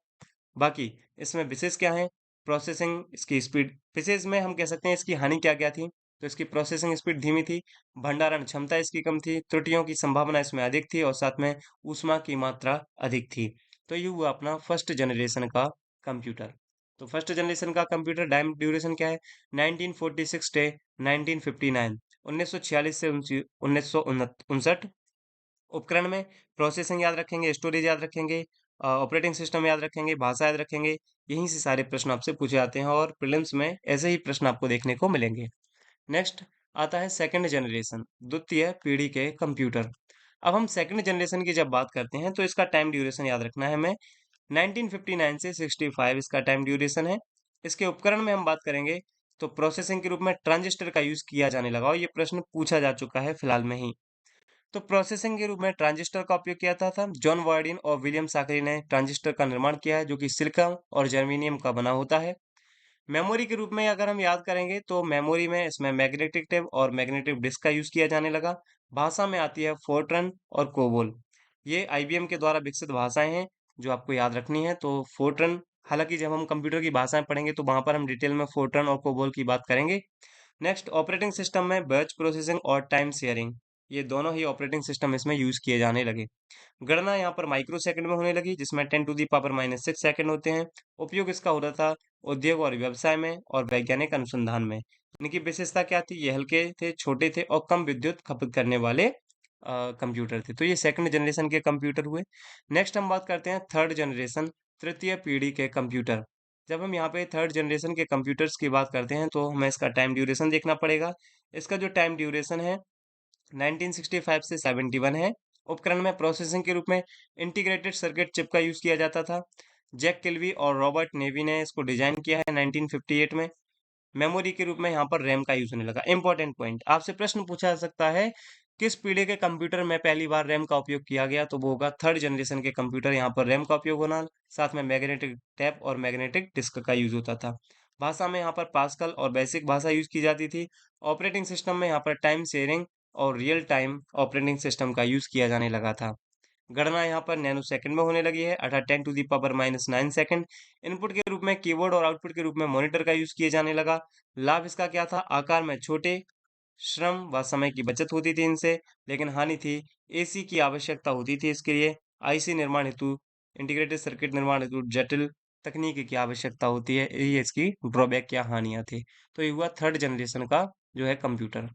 बाकी इसमें विशेष क्या है, प्रोसेसिंग इसकी स्पीड विशेष में हम कह सकते हैं इसकी हानि क्या क्या थी। तो इसकी प्रोसेसिंग स्पीड धीमी थी, भंडारण क्षमता इसकी कम थी, त्रुटियों की संभावना इसमें अधिक थी और साथ में ऊष्मा की मात्रा अधिक थी। तो ये हुआ अपना फर्स्ट जनरेशन का कंप्यूटर। तो फर्स्ट जनरेशन का कंप्यूटर टाइम ड्यूरेशन क्या है, 1946 से 1959, 1946 से 1959। उपकरण में प्रोसेसिंग याद रखेंगे, स्टोरेज याद रखेंगे, ऑपरेटिंग सिस्टम याद रखेंगे, भाषा याद रखेंगे। यहीं से सारे प्रश्न आपसे पूछे जाते हैं और प्रीलिम्स में ऐसे ही प्रश्न आपको देखने को मिलेंगे। नेक्स्ट आता है सेकंड जनरेशन, द्वितीय पीढ़ी के कंप्यूटर। अब हम सेकंड जनरेशन की जब बात करते हैं तो इसका टाइम ड्यूरेशन याद रखना है हमें। 1959 से 65 इसका टाइम ड्यूरेशन है। इसके उपकरण में हम बात करेंगे तो प्रोसेसिंग के रूप में ट्रांजिस्टर का यूज किया जाने लगा और ये प्रश्न पूछा जा चुका है फिलहाल में ही। तो प्रोसेसिंग के रूप में ट्रांजिस्टर का उपयोग किया था जॉन वार्डिन और विलियम साकरी ने ट्रांजिस्टर का निर्माण किया है जो कि सिलिकॉन और जर्मेनियम का बना होता है। मेमोरी के रूप में अगर हम याद करेंगे तो मेमोरी में इसमें मैग्नेटिक टेप और मैग्नेटिक डिस्क का यूज किया जाने लगा। भाषा में आती है फोर्ट्रन और कोबोल। ये आईबीएम के द्वारा विकसित भाषाएं हैं जो आपको याद रखनी है। तो फोर्ट्रन, हालांकि जब हम कंप्यूटर की भाषाएं पढ़ेंगे तो वहां पर हम डिटेल में फोर्ट्रन और कोबोल की बात करेंगे। नेक्स्ट ऑपरेटिंग सिस्टम में बैच प्रोसेसिंग और टाइम शेयरिंग, ये दोनों ही ऑपरेटिंग सिस्टम इसमें यूज किए जाने लगे। गणना यहाँ पर माइक्रो सेकंड में होने लगी जिसमें 10⁻⁻6 सेकंड होते हैं। उपयोग इसका होता था उद्योग और व्यवसाय में और वैज्ञानिक अनुसंधान में। इनकी विशेषता क्या थी, ये हल्के थे, छोटे थे और कम विद्युत खपत करने वाले कंप्यूटर थे। तो ये सेकंड जनरेशन के कंप्यूटर हुए। नेक्स्ट हम बात करते हैं थर्ड जनरेशन, तृतीय पीढ़ी के कंप्यूटर। जब हम यहाँ पे थर्ड जनरेशन के कंप्यूटर्स की बात करते हैं तो हमें इसका टाइम ड्यूरेशन देखना पड़ेगा। इसका जो टाइम ड्यूरेशन है 1965 से 71 है। उपकरण में प्रोसेसिंग के रूप में इंटीग्रेटेड सर्किट चिप का यूज किया जाता था। जैक किल्वी और रॉबर्ट नेवी ने इसको डिजाइन किया है 1958 में। मेमोरी के रूप में यहाँ पर रैम का यूज होने लगा। इंपॉर्टेंट पॉइंट, आपसे प्रश्न पूछा जा सकता है किस पीढ़ी के कंप्यूटर में पहली बार रैम का उपयोग किया गया, तो वो होगा थर्ड जनरेशन के कंप्यूटर। यहाँ पर रैम का उपयोग होना, साथ में मैग्नेटिक टैप और मैग्नेटिक डिस्क का यूज होता था। भाषा में यहाँ पर पास्कल और बेसिक भाषा यूज की जाती थी। ऑपरेटिंग सिस्टम में यहाँ पर टाइम शेयरिंग और रियल टाइम ऑपरेटिंग सिस्टम का यूज किया जाने लगा था। गणना यहाँ पर नैनो सेकंड में होने लगी है अर्थात 10⁻⁹ सेकंड। इनपुट के रूप में कीबोर्ड और आउटपुट के रूप में मॉनिटर का यूज किए जाने लगा। लाभ इसका क्या था, आकार में छोटे, श्रम व समय की बचत होती थी इनसे। लेकिन हानि थी, एसी की आवश्यकता होती थी इसके लिए। आईसी निर्माण हेतु, इंटीग्रेटेड सर्किट निर्माण हेतु जटिल तकनीक की आवश्यकता होती है। ये इसकी ड्रॉबैक या हानियां थी। तो ये हुआ थर्ड जनरेशन का जो है कंप्यूटर।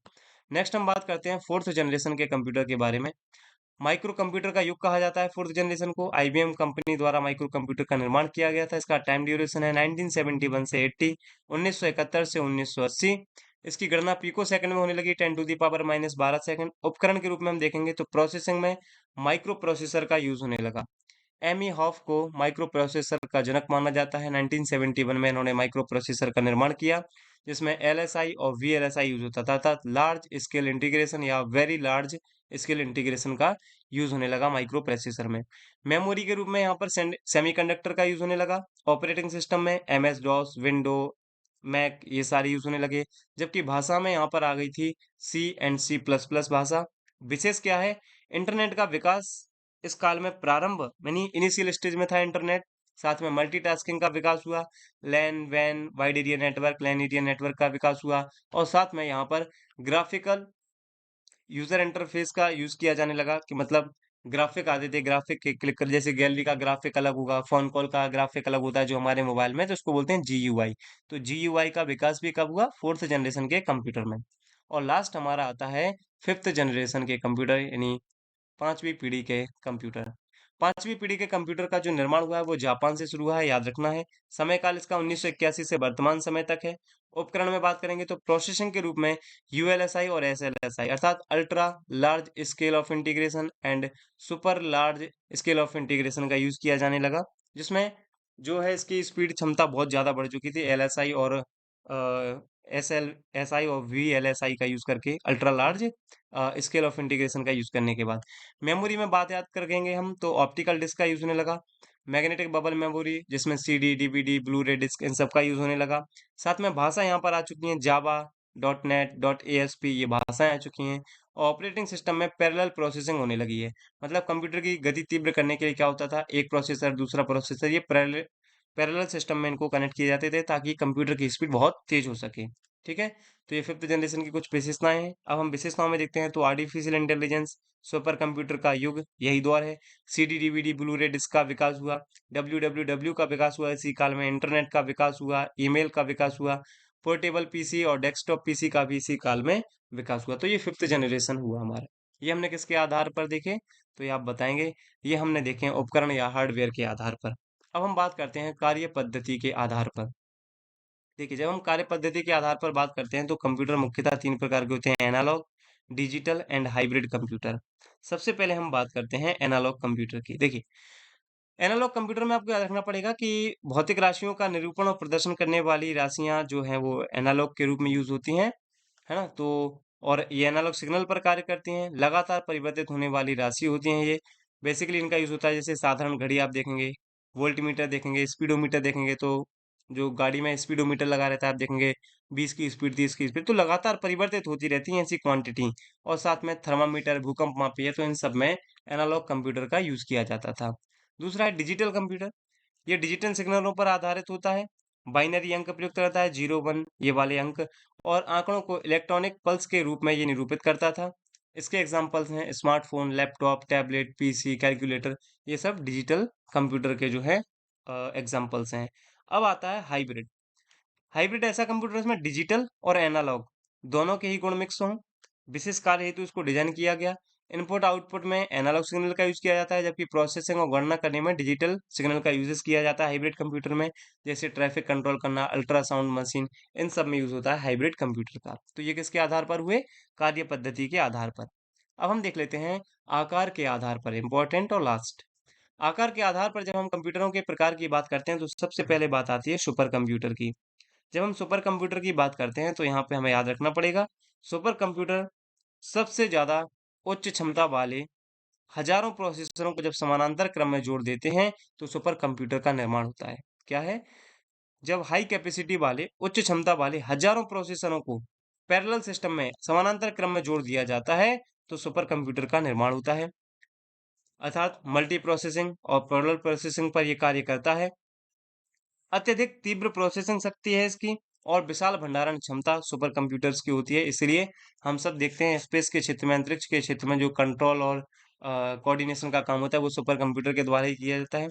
नेक्स्ट हम बात करते हैं फोर्थ जनरेशन के कंप्यूटर के बारे में। माइक्रो कंप्यूटर का युग कहा जाता है फोर्थ जनरेशन को। आईबीएम कंपनी द्वारा माइक्रो कंप्यूटर का निर्माण किया गया था। इसका टाइम ड्यूरेशन है 1971 से 80, 1971 से 1980। इसकी गणना पिको सेकंड में होने लगी 10⁻⁻12 सेकंड। उपकरण के रूप में हम देखेंगे तो प्रोसेसिंग में माइक्रो प्रोसेसर का यूज होने लगा। एमी हॉफ को माइक्रो प्रोसेसर का जनक माना जाता है। 1971 में इन्होंने माइक्रो प्रोसेसर का निर्माण किया जिसमें एलएसआई और वीएलएसआई यूज होता था। लार्ज स्केल इंटीग्रेशन या वेरी लार्ज स्केल इंटीग्रेशन का यूज होने लगा माइक्रो प्रोसेसर में। मेमोरी के रूप में यहाँ पर सेमीकंडक्टर का यूज होने लगा। ऑपरेटिंग सिस्टम में एमएस डॉस, विंडो, मैक ये सारे यूज होने लगे। जबकि भाषा में यहाँ पर आ गई थी C एंड C++ भाषा। विशेष क्या है, इंटरनेट का विकास इस काल में प्रारंभ यानी इनिशियल स्टेज में था इंटरनेट। साथ में मल्टीटास्किंग का विकास हुआ, लैन, वैन, वाइड एरिया नेटवर्क, लैन एरिया नेटवर्क का विकास हुआ और साथ में यहाँ पर ग्राफिकल यूजर इंटरफेस का यूज किया जाने लगा कि मतलब ग्राफिक आते थे, ग्राफिक क्लिक कर जैसे गैलरी का ग्राफिक अलग होगा, फोन कॉल का ग्राफिक अलग होता है जो हमारे मोबाइल में, तो उसको बोलते हैं जीयूआई। तो जीयूआई का विकास भी कब हुआ? फोर्थ जनरेशन के कंप्यूटर में। और लास्ट हमारा आता है फिफ्थ जनरेशन के कंप्यूटर, यानी पांचवी पीढ़ी के कंप्यूटर। पांचवी पीढ़ी के कंप्यूटर का जो निर्माण हुआ है वो जापान से शुरू हुआ है, याद रखना है। समय काल इसका 1981 से वर्तमान समय तक है। उपकरण में बात करेंगे तो प्रोसेसिंग के रूप में यूएलएसआई और एसएलएसआई अर्थात ultra large scale of integration and super large scale of integration का यूज किया जाने लगा, जिसमें जो है इसकी स्पीड क्षमता बहुत ज्यादा बढ़ चुकी थी। एलएसआई और एस एल एस आई और वी एल एस आई का यूज करके ultra large scale of integration का यूज करने के बाद मेमोरी में बात याद करेंगे हम तो ऑप्टिकल डिस्क का यूज होने लगा। मैग्नेटिक बबल मेमोरी जिसमें सीडी डीवीडी ब्लू रे डिस्क इन सब का यूज होने लगा। साथ में भाषा यहाँ पर आ चुकी हैं, जावा, डॉट नेट, डॉट एएसपी, ये भाषाएं आ चुकी हैं। ऑपरेटिंग सिस्टम में पैरेलल प्रोसेसिंग होने लगी है। मतलब कंप्यूटर की गति तीव्र करने के लिए क्या होता था, एक प्रोसेसर दूसरा प्रोसेसर ये पैरेलल सिस्टम में इनको कनेक्ट किए जाते थे ताकि कंप्यूटर की स्पीड बहुत तेज हो सके। ठीक है, तो ये फिफ्थ जनरेशन की कुछ विशेषताएं हैं। अब हम विशेषताओं में देखते हैं तो आर्टिफिशियल इंटेलिजेंस, सुपर कंप्यूटर का युग यही दौर है। सीडी डीवीडी ब्लू रे डिस्क का विकास हुआ, डब्ल्यू डब्ल्यू डब्ल्यू का विकास हुआ इसी काल में, इंटरनेट का विकास हुआ, ईमेल का विकास हुआ, पोर्टेबल पीसी और डेस्कटॉप पीसी का भी इसी काल में विकास हुआ। तो ये फिफ्थ जनरेशन हुआ हमारा। ये हमने किसके आधार पर देखे, तो ये आप बताएंगे। ये हमने देखे हैं उपकरण या हार्डवेयर के आधार पर। अब हम बात करते हैं कार्य पद्धति के आधार पर। देखिए, जब हम कार्य पद्धति के आधार पर बात करते हैं तो कंप्यूटर मुख्यतः तीन प्रकार के होते हैं: analogue, digital and hybrid computer. सबसे पहले हम बात करते हैं एनालॉग कंप्यूटर की। देखिए, एनालॉग कंप्यूटर में आपको याद रखना पड़ेगा कि भौतिक राशियों का निरूपण और प्रदर्शन करने वाली राशियां जो हैं वो एनालॉग के रूप में यूज होती हैं, है ना? तो और ये एनालॉग सिग्नल पर कार्य करती हैं, लगातार परिवर्तित होने वाली राशि होती हैं ये। बेसिकली इनका यूज होता है जैसे साधारण घड़ी आप देखेंगे, वोल्टमीटर देखेंगे, स्पीडोमीटर देखेंगे, तो जो गाड़ी में स्पीडोमीटर लगा रहता है आप देखेंगे 20 की स्पीड, 30 की स्पीड, तो लगातार परिवर्तित होती रहती है ऐसी क्वांटिटी। और साथ में थर्मामीटर, भूकंप मापी है, तो इन सब में एनालॉग कंप्यूटर का यूज किया जाता था। दूसरा है डिजिटल कंप्यूटर। ये डिजिटल सिग्नलों पर आधारित होता है। बाइनरी अंक प्रयुक्त करता है, 0 1 ये वाले अंक, और आंकड़ों को इलेक्ट्रॉनिक पल्स के रूप में ये निरूपित करता था। इसके एग्जांपल्स हैं smartphone, laptop, tablet, PC, calculator, ये सब डिजिटल कंप्यूटर के जो है एग्जांपल्स हैं। अब आता है हाइब्रिड। हाइब्रिड ऐसा कंप्यूटर है इसमें डिजिटल और एनालॉग दोनों के ही गुण मिक्स हों। विशेष कार्य हेतु इसको डिजाइन किया गया। इनपुट आउटपुट में एनालॉग सिग्नल का यूज किया जाता है, जबकि प्रोसेसिंग और गणना करने में डिजिटल सिग्नल का यूज किया जाता है हाइब्रिड कंप्यूटर में। जैसे ट्रैफिक कंट्रोल करना, अल्ट्रासाउंड मशीन, इन सब में यूज होता है हाइब्रिड कंप्यूटर का। तो ये किसके आधार पर हुए? कार्य पद्धति के आधार पर। अब हम देख लेते हैं आकार के आधार पर, इंपॉर्टेंट और लास्ट। आकार के आधार पर जब हम कंप्यूटरों के प्रकार की बात करते हैं तो सबसे पहले बात आती है सुपर कंप्यूटर की। जब हम सुपर कंप्यूटर की बात करते हैं तो यहाँ पे हमें याद रखना पड़ेगा, सुपर कंप्यूटर सबसे ज्यादा उच्च क्षमता वाले हजारों प्रोसेसरों को जब समानांतर क्रम में जोड़ देते हैं तो सुपर कंप्यूटर का निर्माण होता है। क्या है? जब हाई कैपेसिटी वाले उच्च क्षमता वाले हजारों प्रोसेसरों को पैरेलल सिस्टम में समानांतर क्रम में जोड़ दिया जाता है तो सुपर कंप्यूटर का निर्माण होता है। अर्थात मल्टी प्रोसेसिंग और पैरेलल प्रोसेसिंग पर यह कार्य करता है। अत्यधिक तीव्र प्रोसेसिंग शक्ति है इसकी और विशाल भंडारण क्षमता सुपर कंप्यूटर्स की होती है। इसलिए हम सब देखते हैं स्पेस के क्षेत्र में, अंतरिक्ष के क्षेत्र में जो कंट्रोल और कोऑर्डिनेशन का काम होता है वो सुपर कंप्यूटर के द्वारा ही किया जाता है।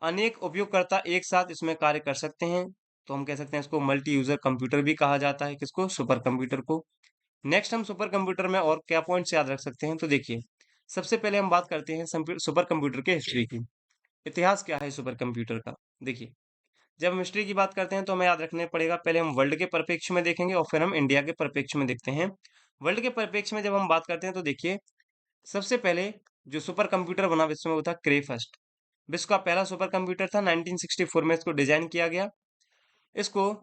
अनेक उपयोगकर्ता एक साथ इसमें कार्य कर सकते हैं, तो हम कह सकते हैं इसको मल्टी यूजर कंप्यूटर भी कहा जाता है। किसको? सुपर कंप्यूटर को। नेक्स्ट हम सुपर कंप्यूटर में और क्या पॉइंट्स याद रख सकते हैं, तो देखिए, सबसे पहले हम बात करते हैं सुपर कंप्यूटर के हिस्ट्री की। इतिहास क्या है सुपर कंप्यूटर का? देखिए, जब हम हिस्ट्री की बात करते हैं तो हमें याद रखने पड़ेगा, पहले हम वर्ल्ड के परिप्रेक्ष्य में देखेंगे और फिर हम इंडिया के परिप्रेक्ष्य में देखते हैं। वर्ल्ड के परिप्रेक्ष्य में जब हम बात करते हैं तो देखिए, सबसे पहले जो सुपर कंप्यूटर बना विश्व में वो था क्रे फर्स्ट। विश्व का पहला सुपर कंप्यूटर था, 1964 में इसको डिजाइन किया गया। इसको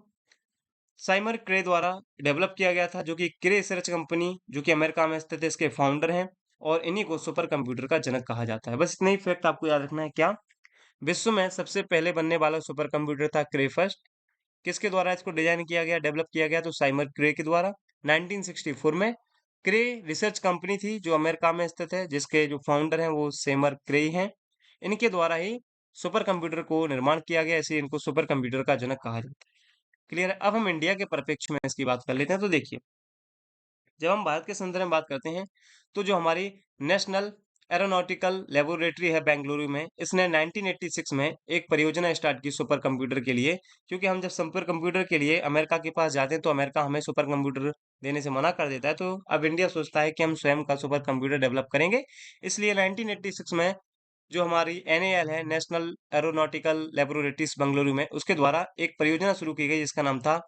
साइमर क्रे द्वारा डेवलप किया गया था, जो कि क्रे रिसर्च कंपनी जो कि अमेरिका में स्थित है इसके फाउंडर हैं, और इन्हीं को सुपर कंप्यूटर का जनक कहा जाता है। बस इतना ही फैक्ट आपको याद रखना है। क्या? विश्व में सबसे पहले बनने वाला सुपर कंप्यूटर था क्रे फर्स्ट। किसके द्वारा इसको डिजाइन किया गया, डेवलप किया गया? तो साइमर क्रे के द्वारा 1964 में। क्रे रिसर्च कंपनी थी जो अमेरिका में स्थित है, जिसके जो फाउंडर हैं वो सेमर क्रे ही हैं। इनके द्वारा ही सुपर कंप्यूटर को निर्माण किया गया, इसलिए इनको सुपर कंप्यूटर का जनक कहा जाता है। क्लियर है? अब हम इंडिया के परिप्रेक्ष्य में इसकी बात कर लेते हैं। तो देखिए, जब हम भारत के संदर्भ में बात करते हैं, तो जो हमारी नेशनल एरोनॉटिकल लेबोरेटरी है बेंगलुरु में, इसने 1986 में एक परियोजना स्टार्ट की सुपर कंप्यूटर के लिए। क्योंकि हम जब सुपर कंप्यूटर के लिए अमेरिका के पास जाते हैं, तो अमेरिका हमें सुपर कंप्यूटर देने से मना कर देता है। तो अब इंडिया सोचता है कि हम स्वयं का सुपर कंप्यूटर डेवलप करेंगे। इसलिए 1986 में जो हमारी एनएएल है, नेशनल एरोनॉटिकल लेबोरेटरीज बेंगलुरु में, उसके द्वारा एक परियोजना शुरू की गई जिसका नाम था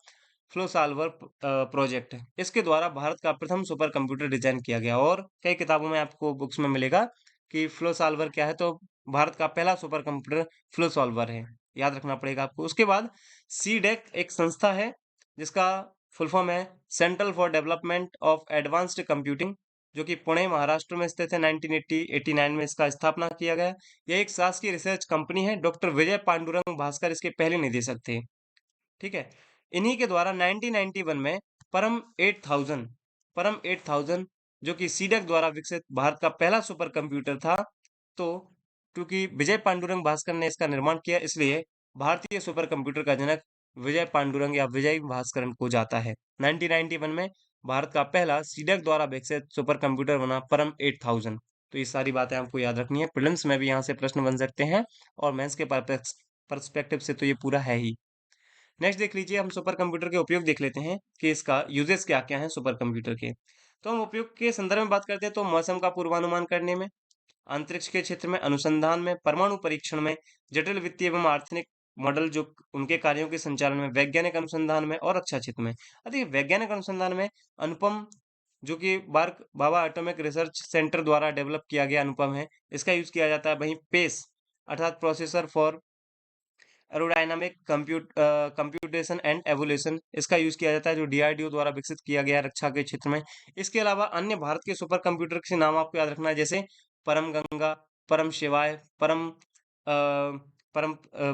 फ्लो सॉल्वर प्रोजेक्ट। इसके द्वारा भारत का प्रथम सुपर कंप्यूटर डिजाइन किया गया, और कई किताबों में आपको बुक्स में मिलेगा कि फ्लो सॉल्वर क्या है। तो भारत का पहला सुपर कंप्यूटर फ्लो सॉल्वर है, याद रखना पड़ेगा आपको। उसके बाद सीडेक एक संस्था है जिसका फुल फॉर्म है central for development of advanced computing, जो कि पुणे महाराष्ट्र में स्थित है। 1989 में इसका स्थापना किया गया। यह एक शासकीय रिसर्च कंपनी है। डॉक्टर विजय पांडुरंग भास्कर इसके पहले निदेशक थे। ठीक है। इन्हीं के द्वारा 1991 में परम 8000 परम 8000 जो कि सीडक द्वारा विकसित भारत का पहला सुपर कंप्यूटर था। तो क्योंकि विजय पांडुरंग भास्कर ने इसका निर्माण किया, इसलिए भारतीय सुपर कंप्यूटर का जनक विजय पांडुरंग या विजय भास्करन को जाता है। 1991 में भारत का पहला सीडक द्वारा विकसित सुपर कंप्यूटर बना परम 8000। तो ये सारी बातें आपको याद रखनी है। प्रीलिम्स में भी यहाँ से प्रश्न बन सकते हैं, और मेंस के पर्सपेक्टिव से तो ये पूरा है ही। नेक्स्ट देख लीजिए, हम सुपर कंप्यूटर के उपयोग देख लेते हैं कि इसका यूजेस क्या क्या है सुपर कंप्यूटर के। तो हम उपयोग के संदर्भ में बात करते हैं, तो मौसम का पूर्वानुमान करने में, अंतरिक्ष के क्षेत्र में, अनुसंधान में, परमाणु परीक्षण में, जटिल वित्तीय एवं आर्थिक मॉडल जो उनके कार्यों के संचालन में, वैज्ञानिक अनुसंधान में, और रक्षा क्षेत्र में। देखिए, वैज्ञानिक अनुसंधान में अनुपम, जो कि बार्क बाबा एटॉमिक रिसर्च सेंटर द्वारा डेवलप किया गया अनुपम है, इसका यूज किया जाता है। वहीं पेस अर्थात processor for aerodynamic computation and evolution, इसका यूज किया जाता है, जो डीआरडीओ द्वारा विकसित किया गया है रक्षा के क्षेत्र में। इसके अलावा अन्य भारत के सुपर कंप्यूटर के नाम आपको याद रखना है, जैसे परम गंगा, परम शिवाय, परम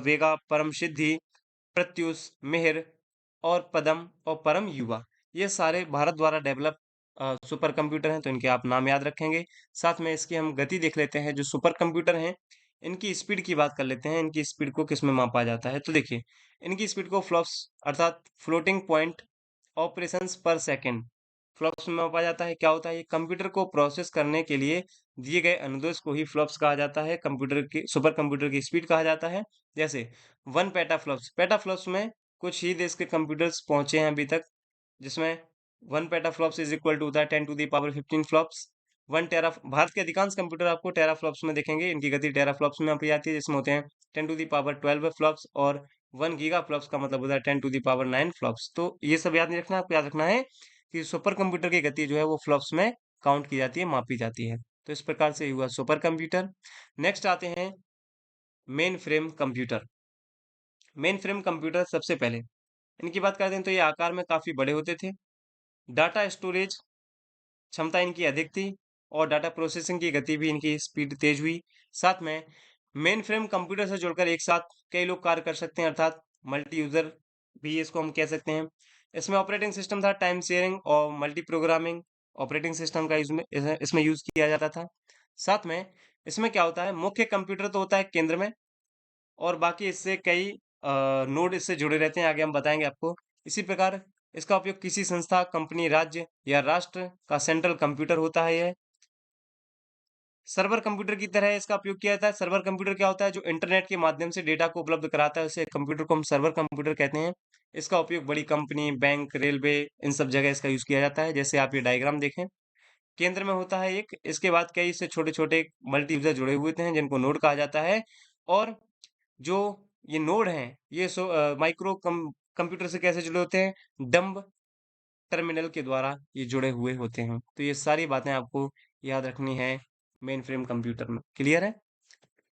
वेगा, परम सिद्धि, प्रत्युष, मिहिर और पदम और परम युवा। ये सारे भारत द्वारा डेवलप सुपर कंप्यूटर हैं, तो इनके आप नाम याद रखेंगे। साथ में इसकी हम गति देख लेते हैं। जो सुपर कंप्यूटर हैं, इनकी स्पीड की बात कर लेते हैं। इनकी स्पीड को किस में मापा जाता है, तो देखिए, इनकी स्पीड को फ्लॉप्स अर्थात फ्लोटिंग पॉइंट ऑपरेशंस पर सेकंड फ्लॉप्स में मापा जाता है। क्या होता है, ये कंप्यूटर को प्रोसेस करने के लिए दिए गए अनुदेश को ही फ्लॉप्स कहा जाता है। कंप्यूटर की सुपर कंप्यूटर की स्पीड कहा जाता है। जैसे 1 पेटाफ्लॉप्स में कुछ ही देश के कंप्यूटर्स पहुंचे हैं अभी तक, जिसमें 1 पेटाफ्लॉप्स इज इक्वल टू होता है 10 टू द पावर 15 फ्लॉप्स। 1 टेरा भारत के अधिकांश कंप्यूटर आपको टेराफ्लॉप्स में देखेंगे। इनकी गति टेराफ्लॉप्स में मापी जाती है, जिसमें होते हैं 10 टू द पावर 12 फ्लॉप्स, और 1 गीगा फ्लॉप्स का मतलब होता है 10 टू द पावर 9 फ्लॉप्स। तो ये सब याद नहीं रखना, आपको याद रखना है कि सुपर कंप्यूटर की गति जो है वो फ्लॉप्स में काउंट की जाती है, मापी जाती है। तो इस प्रकार से हुआ सुपर कंप्यूटर। नेक्स्ट आते हैं main frame computer. Main frame computer सबसे पहले इनकी बात करते हैं, तो ये आकार में काफी बड़े होते थे। डाटा स्टोरेज क्षमता इनकी अधिक थी, और डाटा प्रोसेसिंग की गति भी इनकी स्पीड तेज हुई। साथ में मेन फ्रेम कंप्यूटर से जुड़कर एक साथ कई लोग कार्य कर सकते हैं, अर्थात मल्टी यूजर भी इसको हम कह सकते हैं। इसमें ऑपरेटिंग सिस्टम था टाइम शेयरिंग और मल्टी प्रोग्रामिंग ऑपरेटिंग सिस्टम का इसमें यूज किया जाता था। साथ में इसमें क्या होता है, मुख्य कंप्यूटर तो होता है केंद्र में, और बाकी इससे कई नोड इससे जुड़े रहते हैं, आगे हम बताएंगे आपको। इसी प्रकार इसका उपयोग किसी संस्था, कंपनी, राज्य या राष्ट्र का सेंट्रल कंप्यूटर होता है। यह सर्वर कंप्यूटर की तरह इसका उपयोग किया जाता है। सर्वर कंप्यूटर क्या होता है, जो इंटरनेट के माध्यम से डेटा को उपलब्ध कराता है, उसे कंप्यूटर को हम सर्वर कंप्यूटर कहते हैं। इसका उपयोग बड़ी कंपनी, बैंक, रेलवे, इन सब जगह इसका यूज किया जाता है। जैसे आप ये डायग्राम देखें, केंद्र में होता है एक, इसके बाद कई इससे छोटे छोटे मल्टी यूजर जुड़े हुए होते हैं, जिनको नोड कहा जाता है। और जो ये नोड हैं, ये माइक्रो कंप्यूटर से कैसे जुड़े होते हैं, डम्ब टर्मिनल के द्वारा ये जुड़े हुए होते हैं। तो ये सारी बातें आपको याद रखनी है मेन फ्रेम कंप्यूटर में। क्लियर है?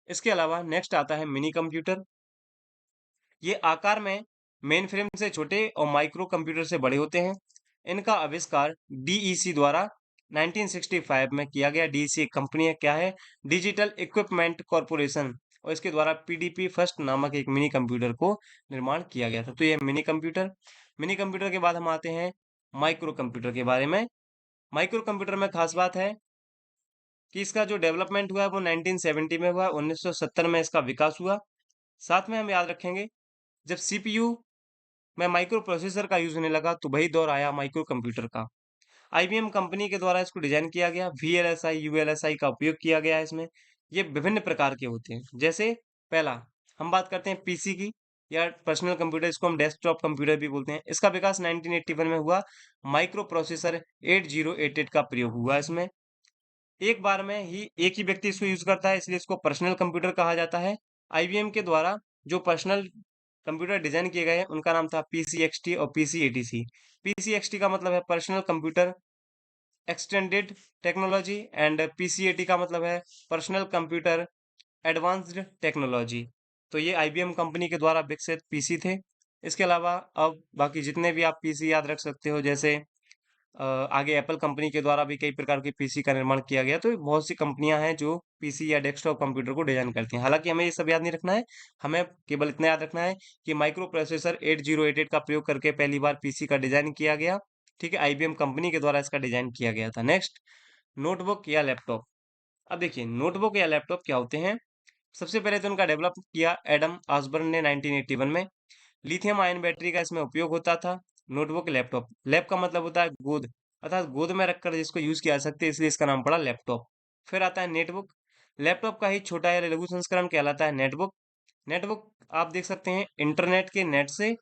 इसके अलावा नेक्स्ट आता है मिनी कंप्यूटर। ये आकार में मेन फ्रेम से छोटे और माइक्रो कंप्यूटर से बड़े होते हैं। इनका आविष्कार डीईसी द्वारा 1965 में किया गया। डीईसी एक कंपनी है, क्या है, डिजिटल इक्विपमेंट कॉरपोरेशन, और इसके द्वारा पीडीपी फर्स्ट नामक एक मिनी कंप्यूटर को निर्माण किया गया था। तो ये मिनी कंप्यूटर के बाद हम आते हैं माइक्रो कंप्यूटर के बारे में। माइक्रो कंप्यूटर में खास बात है कि इसका जो डेवलपमेंट हुआ है वो 1970 में हुआ है, 1970 में इसका विकास हुआ। साथ में हम याद रखेंगे जब सीपीयू में माइक्रो प्रोसेसर का यूज होने लगा तो वही दौर आया माइक्रो कंप्यूटर का। आईबीएम कंपनी के द्वारा इसको डिजाइन किया गया, वीएलएसआई यूएलएसआई का उपयोग किया गया है इसमें। ये विभिन्न प्रकार के होते हैं। जैसे पहला हम बात करते हैं पीसी की या पर्सनल कंप्यूटर, इसको हम डेस्कटॉप कंप्यूटर भी बोलते हैं। इसका विकास 1981 में हुआ। माइक्रो प्रोसेसर 8088 का प्रयोग हुआ इसमें। एक बार में ही एक ही व्यक्ति इसको यूज करता है, इसलिए इसको पर्सनल कंप्यूटर कहा जाता है। आईबीएम के द्वारा जो पर्सनल कंप्यूटर डिजाइन किए गए हैं उनका नाम था पीसीएक्सटी और पीसीएटीसी। पीसीएक्सटी का मतलब है personal computer extended technology and PCAT का मतलब है पर्सनल कंप्यूटर एडवांस्ड टेक्नोलॉजी। तो ये आईबीएम कंपनी के द्वारा विकसित पीसी थे। इसके अलावा अब बाकी जितने भी आप पीसी याद रख सकते हो, जैसे आगे एप्पल कंपनी के द्वारा भी कई प्रकार के पीसी का निर्माण किया गया। तो बहुत सी कंपनियां हैं जो पीसी या डेस्कटॉप कंप्यूटर को डिजाइन करती हैं। हालांकि हमें ये सब याद नहीं रखना है, हमें केवल इतना याद रखना है कि माइक्रो प्रोसेसर 8088 का प्रयोग करके पहली बार पीसी का डिजाइन किया गया। ठीक है, आईबीएम कंपनी के द्वारा इसका डिजाइन किया गया था। नेक्स्ट, नोटबुक या लैपटॉप। अब देखिए नोटबुक या लैपटॉप क्या होते हैं। सबसे पहले तो उनका डेवलप किया एडम ऑसबर्न ने 1981 में। लिथियम आयन बैटरी का इसमें उपयोग होता था। नोटबुक लैपटॉप, लैप का मतलब होता है गोद, अर्थात गोद में रखकर जिसको यूज किया जा सकते हैं, इसलिए इसका नाम पड़ा लैपटॉप। फिर आता है नेटबुक। लैपटॉप का ही छोटा या लघु संस्करण कहलाता है नेटबुक। नेटबुक आप देख सकते हैं इंटरनेट के नेट से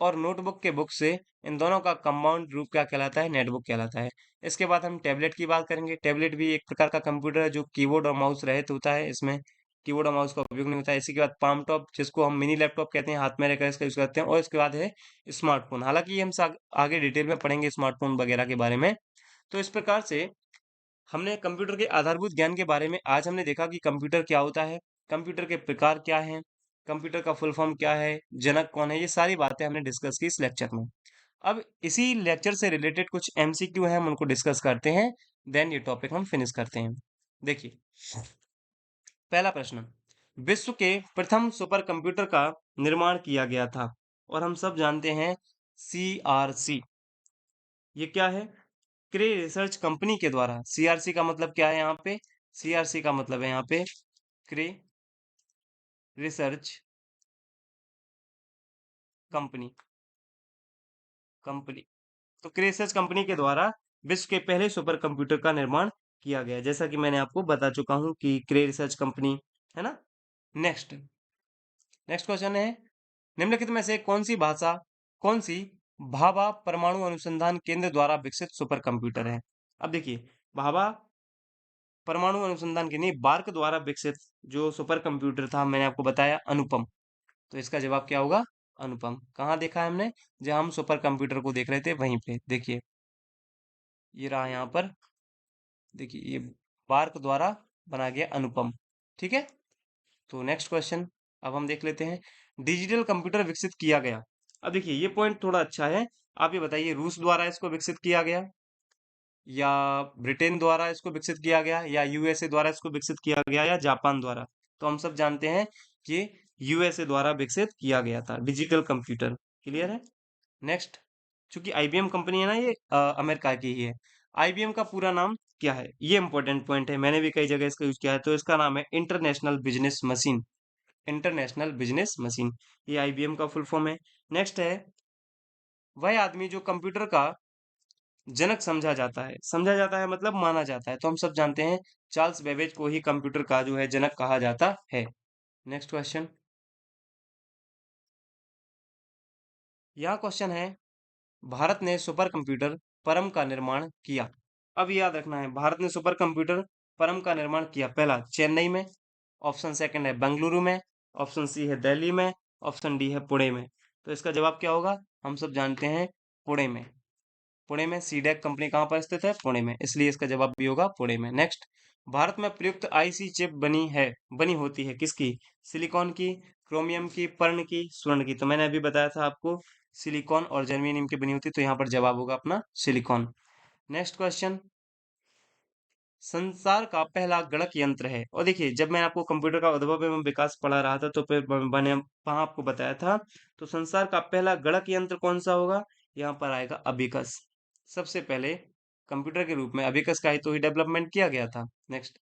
और नोटबुक के बुक से, इन दोनों का कंपाउंड रूप क्या कहलाता है, नेटबुक कहलाता है। इसके बाद हम टैबलेट की बात करेंगे। टैबलेट भी एक प्रकार का कंप्यूटर है जो कीबोर्ड और माउस रहित होता है। इसमें कीबोर्ड और माउस का उपयोग नहीं होता है। इसी के बाद पाम टॉप, जिसको हम मिनी लैपटॉप कहते हैं, हाथ में रहकर इसका यूज करते हैं। और इसके बाद है स्मार्टफोन। हालांकि ये हम आगे डिटेल में पढ़ेंगे स्मार्टफोन वगैरह के बारे में। तो इस प्रकार से हमने कंप्यूटर के आधारभूत ज्ञान के बारे में आज हमने देखा कि कंप्यूटर क्या होता है, कंप्यूटर के प्रकार क्या हैं, कंप्यूटर का फुल फॉर्म क्या है, जनक कौन है, ये सारी बातें हमने डिस्कस की इस लेक्चर में। अब इसी लेक्चर से रिलेटेड कुछ एमसीक्यू हैं, हम उनको डिस्कस करते हैं, देन ये टॉपिक हम फिनिश करते हैं। देखिए पहला प्रश्न, विश्व के प्रथम सुपर कंप्यूटर का निर्माण किया गया था, और हम सब जानते हैं सीआरसी। ये क्या है? क्रे रिसर्च कंपनी के द्वारा। सीआरसी का मतलब क्या है यहाँ पे? सीआरसी का मतलब है यहाँ पे क्रे रिसर्च कंपनी। कंपनी तो क्रे रिसर्च कंपनी के द्वारा विश्व के पहले सुपर कंप्यूटर का निर्माण किया गया, जैसा कि मैंने आपको बता चुका हूं कि क्रे रिसर्च कंपनी है ना। नेक्स्ट नेक्स्ट क्वेश्चन है, निम्नलिखित में से कौन सी भाभा परमाणु अनुसंधान केंद्र द्वारा विकसित सुपर कंप्यूटर है? अब देखिए भाभा परमाणु अनुसंधान के नहीं, बार्क द्वारा विकसित जो सुपर कंप्यूटर था, मैंने आपको बताया अनुपम। तो इसका जवाब क्या होगा? अनुपम। कहाँ देखा है हमने? जहां हम सुपर कंप्यूटर को देख रहे थे वहीं पे देखिए, ये रहा यहाँ पर। देखिए ये बार्क द्वारा बना गया अनुपम। ठीक है, तो नेक्स्ट क्वेश्चन अब हम देख लेते हैं। डिजिटल कंप्यूटर विकसित किया गया। अब देखिए ये पॉइंट थोड़ा अच्छा है। आप ये बताइए रूस द्वारा इसको विकसित किया गया, या ब्रिटेन द्वारा इसको विकसित किया गया, या यूएसए द्वारा इसको विकसित किया गया, या जापान द्वारा? तो हम सब जानते हैं कि यूएसए द्वारा विकसित किया गया था डिजिटल कंप्यूटर। क्लियर है। नेक्स्ट, चूंकि आईबीएम कंपनी है ना, ये अमेरिका की ही है। आईबीएम का पूरा नाम क्या है? ये इंपॉर्टेंट पॉइंट है, मैंने भी कई जगह इसका यूज किया है। तो इसका नाम है international business machine. International business machine, ये आईबीएम का फुल फॉर्म है। नेक्स्ट है, वह आदमी जो कंप्यूटर का जनक समझा जाता है मतलब माना जाता है। तो हम सब जानते हैं चार्ल्स बेबेज को ही कंप्यूटर का जो है जनक कहा जाता है। नेक्स्ट क्वेश्चन, यह क्वेश्चन है, भारत ने सुपर कंप्यूटर परम का निर्माण किया। अब याद रखना है, भारत ने सुपर कंप्यूटर परम का निर्माण किया। पहला चेन्नई में, ऑप्शन सेकंड है बेंगलुरु में, ऑप्शन सी है दिल्ली में, ऑप्शन डी है पुणे में। तो इसका जवाब क्या होगा? हम सब जानते हैं पुणे में। पुणे में सीडेक कंपनी कहाँ पर स्थित है? पुणे में, इसलिए इसका जवाब भी होगा पुणे में। नेक्स्ट, भारत में प्रयुक्त आईसी चिप बनी होती है किसकी? सिलिकॉन की, क्रोमियम की, पर्ण की, स्वर्ण की। तो मैंने अभी बताया था आपको सिलिकॉन और जर्मेनियम की बनी होती, तो यहाँ पर जवाब होगा अपना सिलिकॉन। नेक्स्ट क्वेश्चन, संसार का पहला गणक यंत्र है। और देखिए जब मैं आपको कंप्यूटर का उद्भव एवं विकास पढ़ा रहा था तो फिर मैंने वहां आपको बताया था, तो संसार का पहला गणक यंत्र कौन सा होगा? यहाँ पर आएगा अबिकस। सबसे पहले कंप्यूटर के रूप में अबेकस का ही तो ही डेवलपमेंट किया गया था। नेक्स्ट,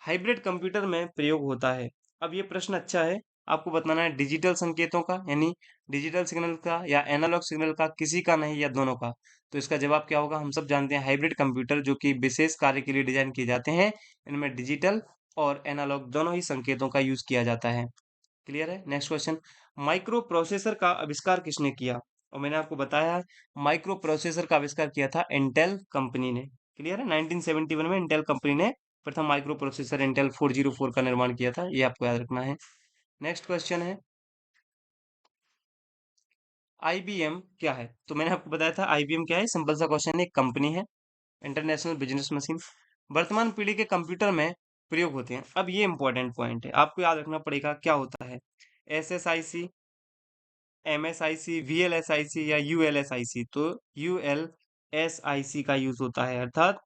हाइब्रिड कंप्यूटर में प्रयोग होता है। अब ये प्रश्न अच्छा है, आपको बताना है डिजिटल संकेतों का यानी डिजिटल सिग्नल का या एनालॉग सिग्नल का, किसी का नहीं या दोनों का। तो इसका जवाब क्या होगा? हम सब जानते हैं हाइब्रिड कंप्यूटर जो कि विशेष कार्य के लिए डिजाइन किए जाते हैं, इनमें डिजिटल और एनालॉग दोनों ही संकेतों का यूज किया जाता है। क्लियर है? नेक्स्ट क्वेश्चन, माइक्रो प्रोसेसर का आविष्कार किसने किया? और मैंने आपको बताया माइक्रो प्रोसेसर का आविष्कार किया था इंटेल कंपनी ने। क्लियर है? 1971 में इंटेल कंपनी ने प्रथम माइक्रो प्रोसेसर इंटेल 404 का निर्माण किया था, ये आपको याद रखना है। नेक्स्ट क्वेश्चन है, आईबीएम क्या है? तो मैंने आपको बताया था आईबीएम क्या है, सिंपल सा क्वेश्चन है, एक कंपनी है, इंटरनेशनल बिजनेस मशीन, वर्तमान पीढ़ी के कंप्यूटर में प्रयोग होते हैं। अब ये इंपॉर्टेंट पॉइंट है, आपको याद रखना पड़ेगा क्या होता है, एसएसआईसी, एमएसआईसी, वीएलएसआईसी या यूएलएसआईसी। तो यूएलएसआईसी का यूज होता है, अर्थात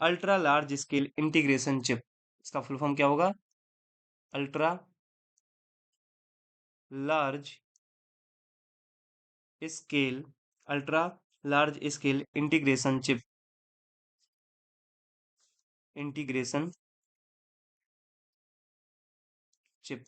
ultra large scale integration chip. इसका फुल फॉर्म क्या होगा? Ultra large scale, ultra large scale integration chip, integration chip,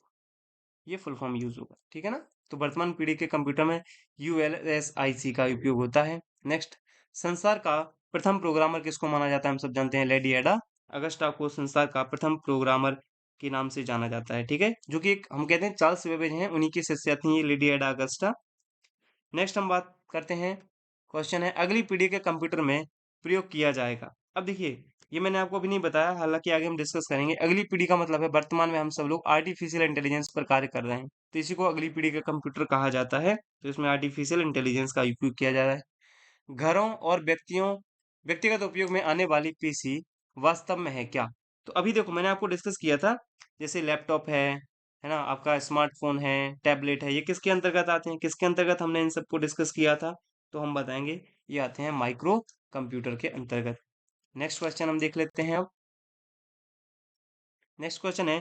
ये फुल फॉर्म यूज होगा, ठीक है ना? तो वर्तमान पीढ़ी के कंप्यूटर में यूएलएसआईसी का उपयोग होता है। नेक्स्ट, संसार का प्रथम प्रोग्रामर किसको माना जाता है? हम सब जानते हैं लेडी एडा अगस्टा को संसार का प्रथम प्रोग्रामर के नाम से जाना जाता है, ठीक है, जो कि एक हम कहते हैं चार्ल्स बेबेज हैं, उन्हीं की शिष्या थी ये लेडी एडा अगस्टा। नेक्स्ट हम बात करते हैं, क्वेश्चन है अगली पीढ़ी के कंप्यूटर में प्रयोग किया जाएगा। अब देखिए, ये मैंने आपको अभी नहीं बताया, हालांकि आगे हम डिस्कस करेंगे। अगली पीढ़ी का मतलब है वर्तमान में हम सब लोग आर्टिफिशियल इंटेलिजेंस पर कार्य कर रहे हैं, तो इसी को अगली पीढ़ी का कंप्यूटर कहा जाता है। तो इसमें आर्टिफिशियल इंटेलिजेंस का उपयोग किया जा रहा है। घरों और व्यक्तिगत उपयोग में आने वाली पीसी वास्तव में है क्या? तो अभी देखो, मैंने आपको डिस्कस किया था, जैसे लैपटॉप है ना, आपका स्मार्टफोन है, टैबलेट है, ये किसके अंतर्गत आते हैं? किसके अंतर्गत हमने इन सबको डिस्कस किया था? तो हम बताएंगे ये आते हैं माइक्रो कंप्यूटर के अंतर्गत। नेक्स्ट क्वेश्चन हम देख लेते हैं अब। नेक्स्ट क्वेश्चन है,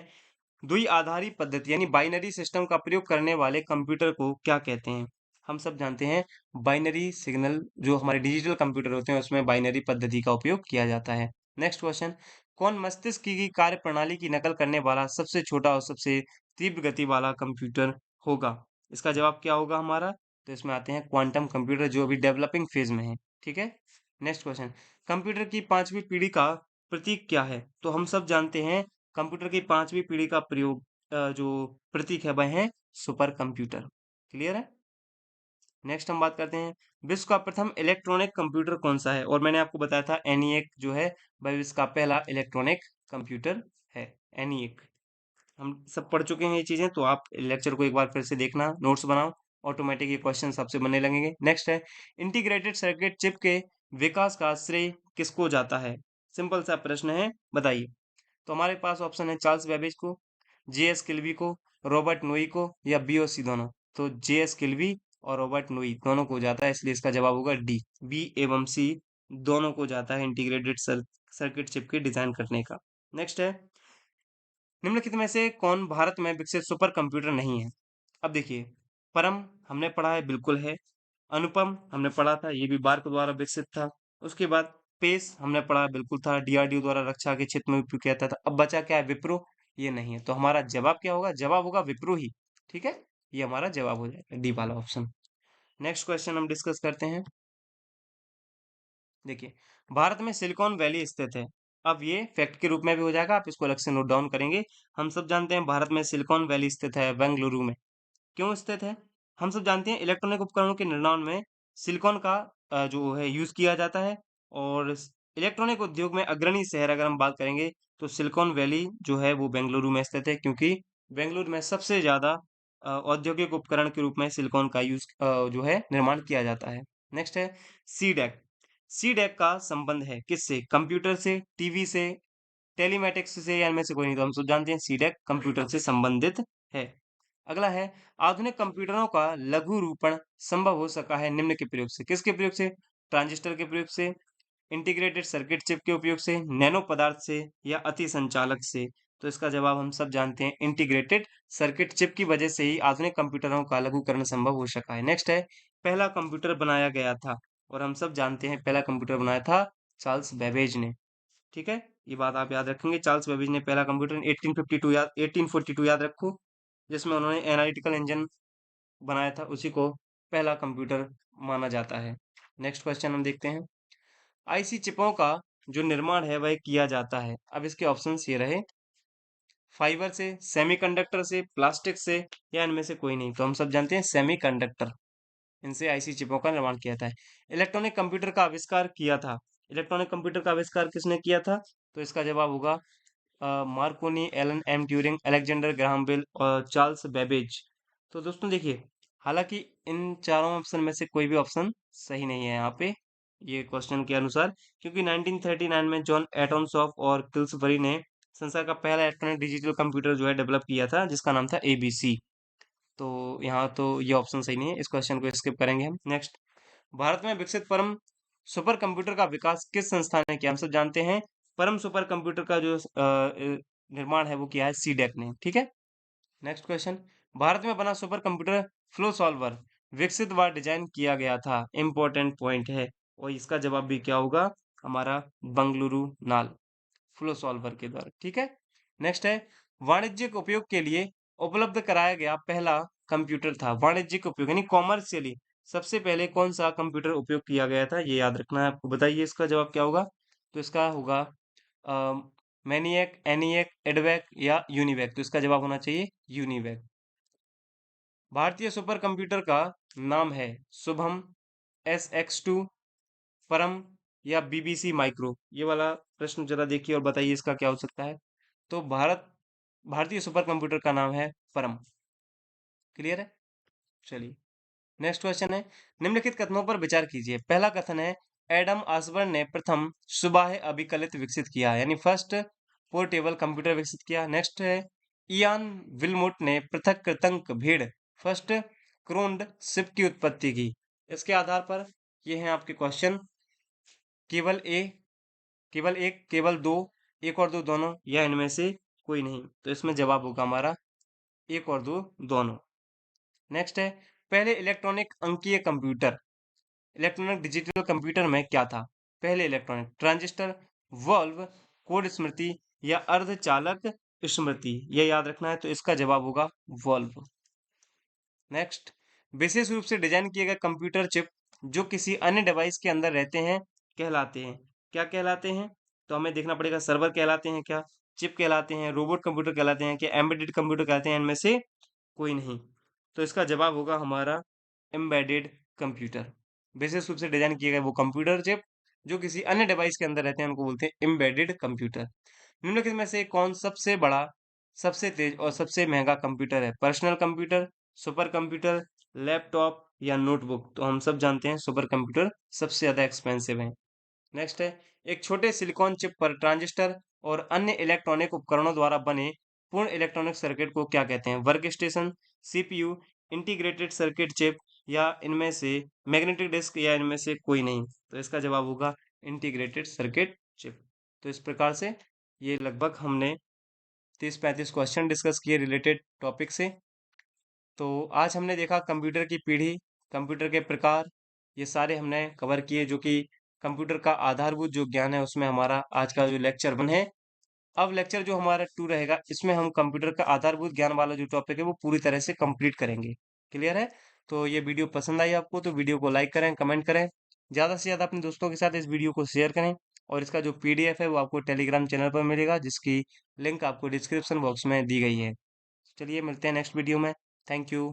द्वि आधारी पद्धति यानी बाइनरी सिस्टम का प्रयोग करने वाले कंप्यूटर को क्या कहते हैं? हम सब जानते हैं बाइनरी सिग्नल, जो हमारे डिजिटल कंप्यूटर होते हैं उसमें बाइनरी पद्धति का उपयोग किया जाता है। नेक्स्ट क्वेश्चन, कौन मस्तिष्क की कार्य प्रणाली की नकल करने वाला सबसे छोटा और सबसे तीव्र गति वाला कंप्यूटर होगा? इसका जवाब क्या होगा हमारा? तो इसमें आते हैं क्वांटम कंप्यूटर, जो अभी डेवलपिंग फेज में है, ठीक है। नेक्स्ट क्वेश्चन, कंप्यूटर की पांचवी पीढ़ी का प्रतीक क्या है? तो हम सब जानते हैं कंप्यूटर की पांचवी पीढ़ी का प्रयोग जो प्रतीक है वह है सुपर कंप्यूटर। क्लियर है? नेक्स्ट हम बात करते हैं, विश्व का प्रथम इलेक्ट्रॉनिक कंप्यूटर कौन सा है? और मैंने आपको बताया था एनिएक जो है वह विश्व का पहला इलेक्ट्रॉनिक कंप्यूटर है, एनिएक। हम सब पढ़ चुके हैं ये चीजें, तो आप लेक्चर को एक बार फिर से देखना, नोट्स बनाओ, ऑटोमेटिक ये क्वेश्चन सबसे बनने लगेंगे। नेक्स्ट है, इंटीग्रेटेड सर्किट चिप के विकास का श्रेय किसको जाता है? सिंपल सा प्रश्न है, बताइए। तो हमारे पास ऑप्शन है चार्ल्स बेबेज को, जेएस किल्वी को, रॉबर्ट नोई को या बीओसी दोनों। तो जेएस किल्वी और रॉबर्ट नोई दोनों को जाता है, इसलिए इसका जवाब होगा डी, बी एवं सी दोनों को जाता है इंटीग्रेटेड सर्किट चिप के डिजाइन करने का। नेक्स्ट है, निम्नलिखित में से कौन भारत में विकसित सुपर कंप्यूटर नहीं है? अब देखिए, परम हमने पढ़ा है, बिल्कुल है। अनुपम हमने पढ़ा था, ये भी बार्क द्वारा विकसित था। उसके बाद पेस हमने पढ़ा, बिल्कुल था, डीआरडीओ द्वारा रक्षा के क्षेत्र में उपयोग किया जाता था। अब बचा क्या है? विप्रो, ये नहीं है। तो हमारा जवाब क्या होगा? जवाब होगा विप्रो ही, ठीक है, ये हमारा जवाब हो जाएगा, डी वाला ऑप्शन। नेक्स्ट क्वेश्चन हम डिस्कस करते हैं। देखिए, भारत में सिलिकॉन वैली स्थित है। अब ये फैक्ट के रूप में भी हो जाएगा, आप इसको अलग से नोट डाउन करेंगे। हम सब जानते हैं भारत में सिलिकॉन वैली स्थित है बेंगलुरु में। क्यों स्थित है? हम सब जानते हैं इलेक्ट्रॉनिक उपकरणों के निर्माण में सिलिकॉन का जो है यूज किया जाता है। और इलेक्ट्रॉनिक उद्योग में अग्रणी शहर अगर हम बात करेंगे तो सिलिकॉन वैली जो है वो बेंगलुरु में स्थित है, क्योंकि बेंगलुरु में सबसे ज्यादा औद्योगिक उपकरण के रूप में सिलिकॉन का यूज जो है निर्माण किया जाता है। नेक्स्ट है सी डैक। सी डैक का संबंध है किससे? कंप्यूटर से, टीवी से, टेलीमैटिक्स से, या इनमें से कोई नहीं? तो हम सब जानते हैं सी डैक कंप्यूटर से संबंधित है। अगला है, आधुनिक कंप्यूटरों का लघु रूपण संभव हो सका है निम्न के प्रयोग से। किसके प्रयोग से? ट्रांजिस्टर के प्रयोग से, इंटीग्रेटेड सर्किट चिप के उपयोग से, नैनो पदार्थ से या अति संचालक से। तो इसका जवाब हम सब जानते हैं, इंटीग्रेटेड सर्किट चिप की वजह से ही आधुनिक कंप्यूटरों का लघुकरण संभव हो सका है। नेक्स्ट है, पहला कंप्यूटर बनाया गया था, और हम सब जानते हैं पहला कंप्यूटर बनाया था चार्ल्स बेबेज ने। ठीक है, ये बात आप याद रखेंगे। चार्ल्स बेबेज ने पहला कंप्यूटर 1852 याद 1842 याद रखो, जिसमें उन्होंने एनालिटिकल इंजन बनाया था, उसी को पहला कंप्यूटर माना जाता है। नेक्स्ट क्वेश्चन हम देखते हैं। आईसी चिपों का जो निर्माण है वह किया जाता है। अब इसके ऑप्शंस ये रहे, फाइबर से, सेमीकंडक्टर से, प्लास्टिक से, या इनमें से कोई नहीं। तो हम सब जानते हैं सेमीकंडक्टर, इनसे आईसी चिपों का निर्माण किया था। इलेक्ट्रॉनिक कंप्यूटर का आविष्कार किया था। इलेक्ट्रॉनिक कंप्यूटर का आविष्कार किसने किया था? तो इसका जवाब होगा Marconi, Alan M Turing, Alexander Graham Bell और चार्ल्स बेबेज। तो दोस्तों देखिए, हालांकि इन चारों ऑप्शन में से कोई भी ऑप्शन सही नहीं है यहाँ पे, ये क्वेश्चन के अनुसार, क्योंकि 1939 में जॉन एटॉनसॉफ और किल्सबरी ने संसार का पहला इलेक्ट्रॉनिक डिजिटल कंप्यूटर जो है डेवलप किया था, जिसका नाम था एबीसी। तो यहाँ तो ये ऑप्शन सही नहीं है, इस क्वेश्चन को स्किप करेंगे हम। नेक्स्ट, भारत में विकसित परम सुपर कंप्यूटर का विकास किस संस्थान ने किया? हम सब जानते हैं परम सुपर कंप्यूटर का जो निर्माण है वो किया है सीडेक ने। ठीक है, नेक्स्ट क्वेश्चन, भारत में बना सुपर कंप्यूटर फ्लो सॉल्वर विकसित व डिजाइन किया गया था, इंपॉर्टेंट पॉइंट है, और इसका जवाब भी क्या होगा हमारा? बंगलुरु नाल फ्लो सॉल्वर के द्वारा। ठीक है, नेक्स्ट है, वाणिज्यिक उपयोग के लिए उपलब्ध कराया गया पहला कंप्यूटर था। वाणिज्यिक उपयोग यानी कॉमर्शियली सबसे पहले कौन सा कंप्यूटर उपयोग किया गया था, ये याद रखना है आपको। बताइए इसका जवाब क्या होगा? तो इसका होगा मैनिएक, एनिएक, एडवैक या यूनिवैक। तो इसका जवाब होना चाहिए यूनिवैक। भारतीय सुपर कंप्यूटर का नाम है शुभम, SX2, परम या बीबीसी माइक्रो। ये वाला प्रश्न जरा देखिए और बताइए इसका क्या हो सकता है। तो भारतीय सुपर कंप्यूटर का नाम है परम। क्लियर है? चलिए, नेक्स्ट क्वेश्चन है, निम्नलिखित कथनों पर विचार कीजिए। पहला कथन है, एडम आसबर्न ने प्रथम सुबाह अभिकलित विकसित किया, यानी फर्स्ट पोर्टेबल कंप्यूटर विकसित किया। नेक्स्ट है, इयान विल्मुट ने पृथक कृतंक भीड़ फर्स्ट क्रोन्ड शिप की उत्पत्ति की। इसके आधार पर ये हैं आपके क्वेश्चन, केवल ए, केवल एक, केवल दो, एक और दो दोनों, या इनमें से कोई नहीं। तो इसमें जवाब होगा हमारा एक और दो दोनों। नेक्स्ट है, पहले इलेक्ट्रॉनिक अंकीय कंप्यूटर, इलेक्ट्रॉनिक डिजिटल कंप्यूटर में क्या था? पहले इलेक्ट्रॉनिक ट्रांजिस्टर, वॉल्व, कोड स्मृति या अर्धचालक स्मृति, यह याद रखना है। तो इसका जवाब होगा वॉल्व। नेक्स्ट, विशेष रूप से डिजाइन किए गए कंप्यूटर चिप जो किसी अन्य डिवाइस के अंदर रहते हैं कहलाते हैं, क्या कहलाते हैं? तो हमें देखना पड़ेगा, सर्वर कहलाते हैं क्या, चिप कहलाते हैं, रोबोट कंप्यूटर कहलाते हैं, क्या एम्बेडेड कंप्यूटर कहलाते हैं, इनमें से कोई नहीं। तो इसका जवाब होगा हमारा एम्बेडेड कंप्यूटर। विशेष रूप से डिजाइन किए गए वो कंप्यूटर चिप जो किसी अन्य डिवाइस के अंदर रहते हैं उनको बोलते हैं एम्बेडेड कंप्यूटर। निम्नलिखित में से कौन सबसे बड़ा, सबसे तेज और सबसे महंगा कंप्यूटर है? Personal computer, super computer, laptop या नोटबुक। तो हम सब जानते हैं सुपर कंप्यूटर सबसे ज्यादा एक्सपेंसिव है। नेक्स्ट है, एक छोटे सिलिकॉन चिप पर ट्रांजिस्टर और अन्य इलेक्ट्रॉनिक उपकरणों द्वारा बने पूर्ण इलेक्ट्रॉनिक सर्किट को क्या कहते हैं? Work station, CPU, integrated circuit chip या इनमें से मैग्नेटिक डिस्क या इनमें से कोई नहीं। तो इसका जवाब होगा इंटीग्रेटेड सर्किट चिप। तो इस प्रकार से ये लगभग हमने 30-35 क्वेश्चन डिस्कस किए रिलेटेड टॉपिक से। तो आज हमने देखा कंप्यूटर की पीढ़ी, कंप्यूटर के प्रकार, ये सारे हमने कवर किए, जो कि कंप्यूटर का आधारभूत जो ज्ञान है उसमें हमारा आज का जो लेक्चर 1 है। अब लेक्चर जो हमारा 2 रहेगा, इसमें हम कंप्यूटर का आधारभूत ज्ञान वाला जो टॉपिक है वो पूरी तरह से कंप्लीट करेंगे। क्लियर है? तो ये वीडियो पसंद आई आपको तो वीडियो को लाइक करें, कमेंट करें, ज़्यादा से ज़्यादा अपने दोस्तों के साथ इस वीडियो को शेयर करें, और इसका जो पीडीएफ है वो आपको टेलीग्राम चैनल पर मिलेगा, जिसकी लिंक आपको डिस्क्रिप्शन बॉक्स में दी गई है। चलिए मिलते हैं नेक्स्ट वीडियो में। Thank you.